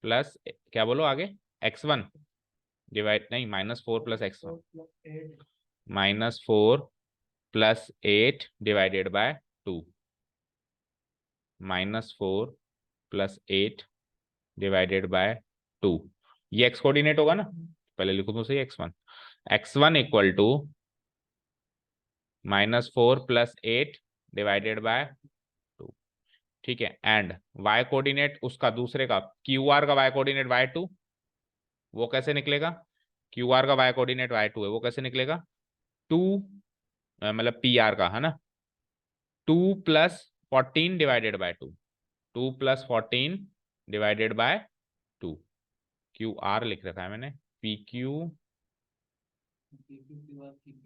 प्लस क्या बोलो आगे, x1 डिवाइड, नहीं, -4 + x1, -4 + 8 divided by 2, -4 + 8 divided by 2, ये एक्स कोऑर्डिनेट होगा ना, पहले लिखो तो सही, x1, x1 = -4 + 8 डिवाइडेड बाय 2। ठीक है, एंड y कोऑर्डिनेट उसका दूसरे का, क्यू आर का y कोऑर्डिनेट y2, वो कैसे निकलेगा, क्यू आर का y कोऑर्डिनेट y2 है, वो कैसे निकलेगा, 2 मतलब पी आर का है ना, 2 + 14 divided by 2, 2 + 14 divided by 2, Q R लिख रखा है मैंने, पी क्यू,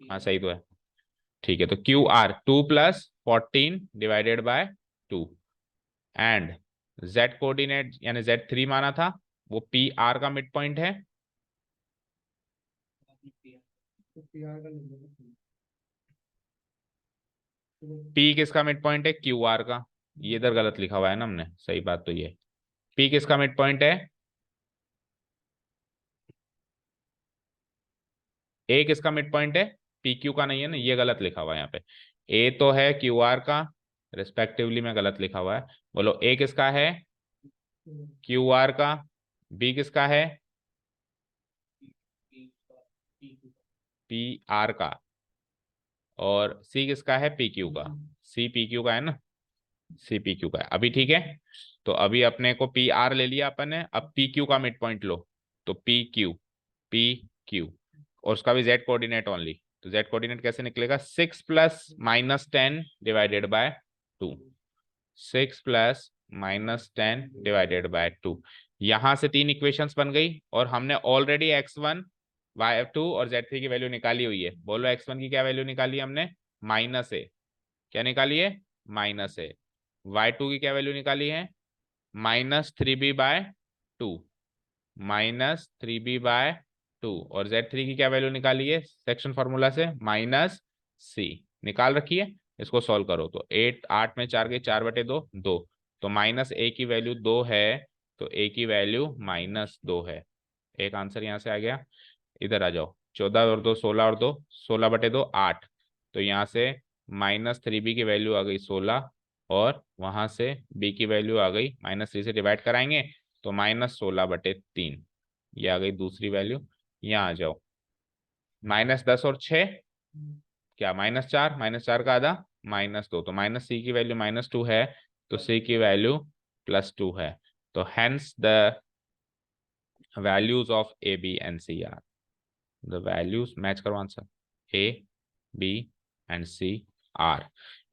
हाँ सही तो है। ठीक है, तो Q R 2 + 14 divided by 2, and Z coordinate यानी Z3 माना था, वो पी आर का मिड पॉइंट है, पी किसका मिड पॉइंट है, क्यू आर का, ये इधर गलत लिखा हुआ है ना हमने, सही बात तो ये, पी किसका मिड पॉइंट है, ए किसका मिड पॉइंट है, पी क्यू का नहीं है ना, ये गलत लिखा हुआ है यहाँ पे, ए तो है क्यू आर का, रिस्पेक्टिवली में गलत लिखा हुआ है। बोलो ए किसका है, क्यू आर का, बी किसका है, पी आर का, और सी किसका है, पी क्यू का, सी पी क्यू का है ना। सीपी क्यू का है अभी, ठीक है। तो अभी अपने को पी आर ले लिया अपन ने, अब पी क्यू का मिड पॉइंट लो। तो पी क्यू और उसका भी जेड कोऑर्डिनेट ओनली। तो जेड कोऑर्डिनेट कैसे निकलेगा, 6 + -10 डिवाइडेड बाय 2। 6 + -10 divided by 2। यहां से तीन इक्वेशंस बन गई और हमने ऑलरेडी x1 y2 और z3 की वैल्यू निकाली हुई है। बोलो x1 की क्या वैल्यू निकाली हमने, -a। क्या निकाली है, -a। y2 की क्या वैल्यू निकाली है, -3b/2। -3b/2 और Z3 की क्या वैल्यू निकाली है सेक्शन फॉर्मूला से, -c निकाल रखी है। इसको सॉल्व करो तो 8 8 में 4 गई, 4/2 2। तो -a की वैल्यू 2 है, तो a की वैल्यू -2 है। एक आंसर यहाँ से आ गया। इधर आ जाओ, 14 और 2 16 और 2 16/2 8। तो यहाँ से -3b की वैल्यू आ गई 16 और वहां से b की वैल्यू आ गई -3 से डिवाइड कराएंगे तो -16/3। ये आ गई दूसरी वैल्यू। यहाँ आ जाओ, -10 और 6 क्या, -4, -4 का आधा -2। तो -c की वैल्यू -2 है, तो c की वैल्यू +2 है। तो hence the values of A B and C are, the values match करो answer, A B and C are.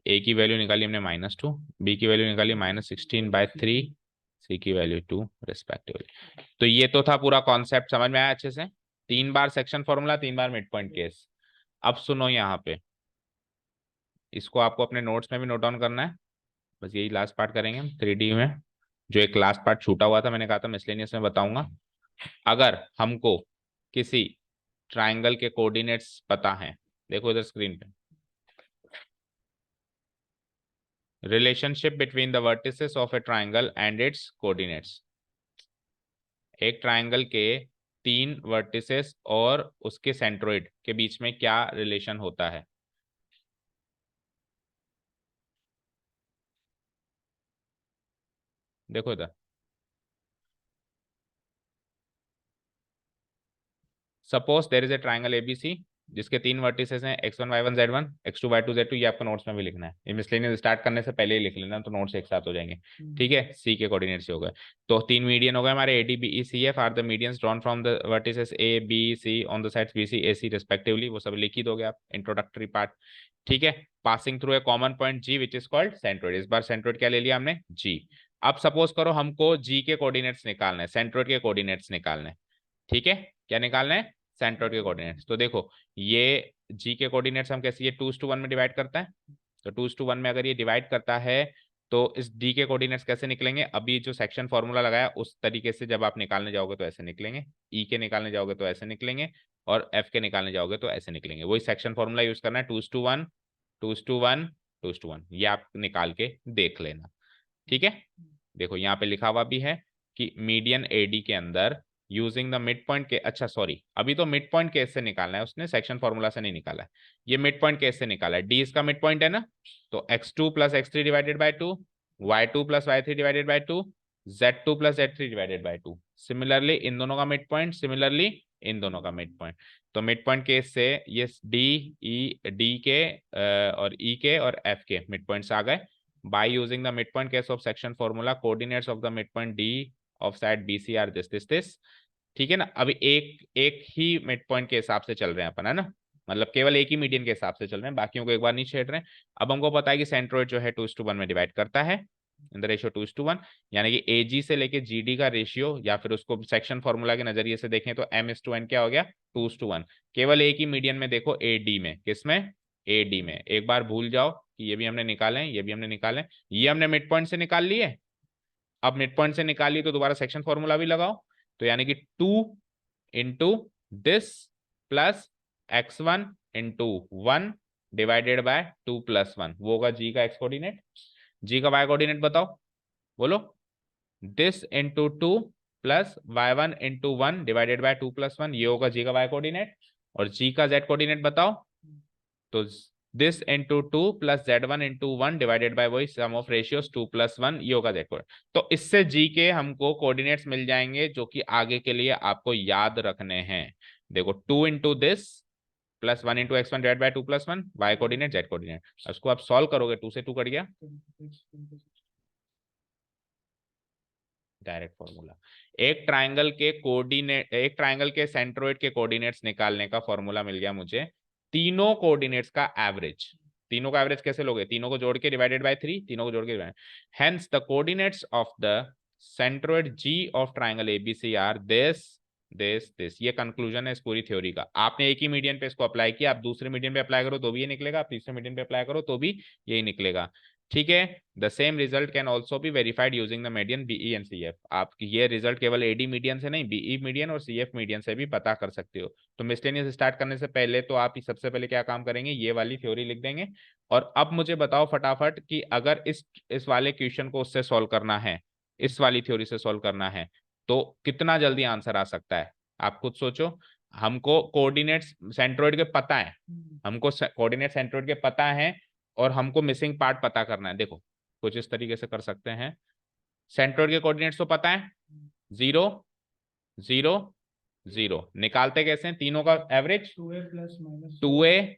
A की वैल्यू निकाली हमने -2, बी की वैल्यू निकाली -16/3, सी की वैल्यू 2 रिस्पेक्टिवली। तो ये तो था पूरा कॉन्सेप्ट, समझ में आया अच्छे से। 3 बार सेक्शन फॉर्मूला, 3 बार मिड पॉइंट केस। अब सुनो यहाँ पे, इसको आपको अपने नोट्स में भी नोट डाउन करना है। बस यही लास्ट पार्ट करेंगे हम 3D में। जो एक लास्ट पार्ट छूटा हुआ था, मैंने कहा था मिसलेनियस में बताऊंगा। अगर हमको किसी ट्राइंगल के कोऑर्डिनेट्स पता है, देखो इधर स्क्रीन पे, relationship between the vertices of A triangle and it's coordinates. एक ट्राइंगल के 3 वर्टिसेस और उसके सेंट्रोइड के बीच में क्या रिलेशन होता है। देखो इधर, suppose there is a triangle ABC जिसके 3 वर्टिसेस हैं x1 y1 z1, x2 y2 z2। ये आपको नोट्स में भी लिखना है, ये मिसलेनियस स्टार्ट करने से पहले ही लिख लेना, तो नोट्स एक साथ हो जाएंगे। ठीक है, सी के कोऑर्डिनेट्स हो गए। तो 3 मीडियन हो गए हमारे, AD BE CF are the medians drawn from the vertices A B C on the sides BC AC respectively. वो सब लिख ही दोगे आप, इंट्रोडक्टरी पार्ट। ठीक है, passing through a common point G which is called centroid. इस बार centroid क्या ले लिया हमने, G। अब सपोज करो हमको G के कोऑर्डिनेट्स निकालना है, सेंट्रोइड के कोऑर्डिनेट्स निकालने हैं। ठीक है, क्या निकालना है, सेंट्रोइड के कोऑर्डिनेट्स। तो देखो ये जी के कोऑर्डिनेट्स हम कैसे, ये 2:1 में डिवाइड करता है। तो 2:1 में अगर ये डिवाइड करता है तो इस डी के कोऑर्डिनेट्स कैसे निकलेंगे, अभी जो सेक्शन फॉर्मूला लगाया उस तरीके से जब आप निकालने जाओगे तो ऐसे निकलेंगे, ई के निकालने जाओगे तो ऐसे निकलेंगे, और एफ के निकालने जाओगे तो ऐसे निकलेंगे। वही सेक्शन फॉर्मूला यूज करना है, 2:1 2:1 2:1। ये आप निकाल के देख लेना। ठीक है, देखो यहाँ पे लिखा हुआ भी है कि मीडियन एडी के अंदर यूजिंग द मिड पॉइंट के, अच्छा सॉरी, अभी तो मिड पॉइंट केस से निकालना है, उसने सेक्शन फॉर्मूला से नहीं निकाला है, ये मिड पॉइंट केस से निकाला है। डी इसका मिड पॉइंट है ना, तो x2 + x3 divided by 2, y2 + y3 divided by 2, z2 + z3 divided by 2। Similarly in दोनों का मिड पॉइंट, सिमिलरली इन दोनों का मिड पॉइंट। तो मिड पॉइंट केस से ये डी के और ई के और एफ के मिड पॉइंट्स आ गए। by using the midpoint case of section formula, coordinates of the midpoint D of side BC are this। ठीक है ना, अभी एक एक ही मिड पॉइंट के हिसाब से चल रहे हैं अपन, है ना, मतलब केवल एक ही मीडियन के हिसाब से चल रहे हैं, बाकियों को एक बार नहीं छेड़ रहे हैं। अब हमको पता है कि सेंट्रोइड जो है 2:1 में डिवाइड करता है, इन द रेशियो 2:1। यानी कि AG से लेके GD का रेशियो, या फिर उसको सेक्शन फॉर्मूला के नजरिए से देखें तो M:N क्या हो गया, 2:1। केवल एक ही मीडियन में देखो, AD में, किसमें, AD में। एक बार भूल जाओ कि ये भी हमने निकाले हैं, ये भी हमने निकाले हैं, ये हमने मिड पॉइंट से निकाल लिए। अब मिड पॉइंट से निकाली तो दोबारा सेक्शन फॉर्मूला भी लगाओ। तो यानी कि 2 × this + x1 × 1 डिवाइडेड बाय 2 + 1, वो होगा जी का एक्स कोऑर्डिनेट। जी का वाई कोऑर्डिनेट बताओ, बोलो, this into 2 + y1 × 1 divided by 2 + 1, ये होगा जी का वाई कोऑर्डिनेट। और जी का जेड कोऑर्डिनेट बताओ, तो this into 2 + z1 × 1 divided by वही सम ऑफ रेशियोस 2 + 1, ये होगा जेड कोऑर्डिनेट। तो इससे जी के हमको कोऑर्डिनेट्स मिल जाएंगे जो कि आगे के लिए आपको याद रखने हैं। देखो 2 × this plus 1 × x1 divide by 2 + 1 y coordinate z coordinate. उसको आप सॉल्व करोगे 2 से 2 कट गया, डायरेक्ट फॉर्मूला। एक ट्राइंगल के सेंट्रोइड के कोऑर्डिनेट्स निकालने का फॉर्मूला मिल गया मुझे, तीनों कोऑर्डिनेट्स का एवरेज। तीनों का एवरेज कैसे लोगे, तीनों को जोड़ के डिवाइडेड बाय 3, तीनों को जोड़ के divide. Hence the coordinates of the centroid G of triangle ABC are this. ये कंक्लूजन है इस पूरी थ्योरी का। आपने एक ही मीडियन पे इसको अप्लाई किया, आप दूसरे मीडियन पे अप्लाई करो तो भी ये निकलेगा, आप तीसरे मीडियन पे अप्लाई करो तो भी यही निकलेगा। ठीक है, the same result can also be verified using the median BE and CF. आप ये रिजल्ट केवल एडी मीडियन से नहीं, बीई मीडियन और सीएफ मीडियन से भी पता कर सकते हो। तो मिसलेनियस स्टार्ट करने से पहले तो आप सबसे पहले क्या काम करेंगे, ये वाली थ्योरी लिख देंगे। और अब मुझे बताओ फटाफट कि अगर इस वाले क्वेश्चन को उससे सॉल्व करना है, इस वाली थ्योरी से सॉल्व करना है, तो कितना जल्दी आंसर आ सकता है, आप खुद सोचो। हमको कोऑर्डिनेट्स सेंट्रोइड के पता है, हमको कोऑर्डिनेट सेंट्रोइड के पता है, और हमको मिसिंग पार्ट पता करना है। देखो कुछ इस तरीके से कर सकते हैं। सेंट्रोइड के कोऑर्डिनेट्स तो पता है, 0 0 0। निकालते कैसे हैं, तीनों का एवरेज 2a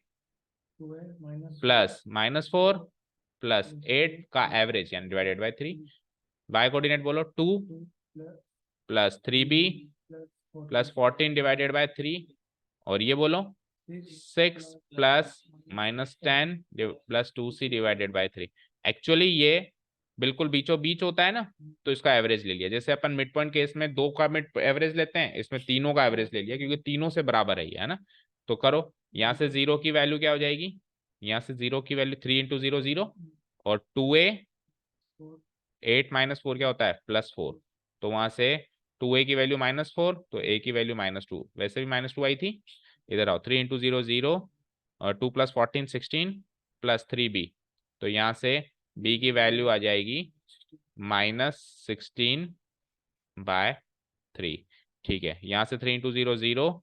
प्लस -4 प्लस 8 का एवरेज यानी डिवाइडेड बाय 3। बाय कोऑर्डिनेट बोलो 2 plus 3b plus 14 divided by 3, और ये बोलो 6 plus -10 plus 2c divided by 3। Actually ये बिल्कुल बीचों बीच होता है ना, तो इसका एवरेज ले लिया। जैसे अपन मिड पॉइंट केस में 2 का मिड एवरेज लेते हैं, इसमें तीनों का एवरेज ले लिया क्योंकि तीनों से बराबर है ना। तो करो, यहाँ से 0 की वैल्यू क्या हो जाएगी, यहाँ से 0 की वैल्यू 3 × 0 0, और 2a 8 - 4 क्या होता है +4। तो वहां से 2a की वैल्यू -4, तो a की वैल्यू -2, वैसे भी -2 आई थी। इधर आओ, 3 × 0 0, और 2 + 14 16 प्लस 3b, तो यहाँ से b की वैल्यू आ जाएगी -16/3। ठीक है, यहाँ से 3 × 0 0,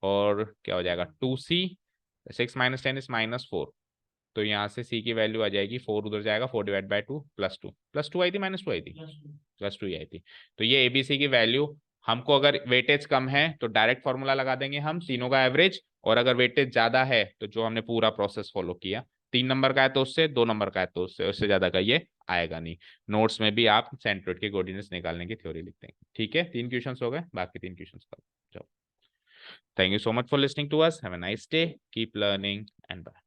और क्या हो जाएगा 2c, 6 - 10 इज -4, तो यहाँ से c की वैल्यू आ जाएगी 4, उधर जाएगा 4 डिवाइड बाय 2 +2 आई थी -2 आई थी +2 ही आई थी। तो ये एबीसी की वैल्यू, हमको अगर वेटेज कम है तो डायरेक्ट फॉर्मूला लगा देंगे हम, तीनों का एवरेज। और अगर वेटेज ज्यादा है तो जो हमने पूरा प्रोसेस फॉलो किया, 3 नंबर का है तो उससे, 2 नंबर का है तो उससे ज्यादा का ये आएगा नहीं। नोट्स में भी आप सेंट्रोइड के कोऑर्डिनेट्स निकालने की थ्योरी लिख देंगे। ठीक है, 3 क्वेश्चंस हो गए, बाकी 3 क्वेश्चंस करो। Thank you so much for listening to us. Have a nice day. Keep learning and bye.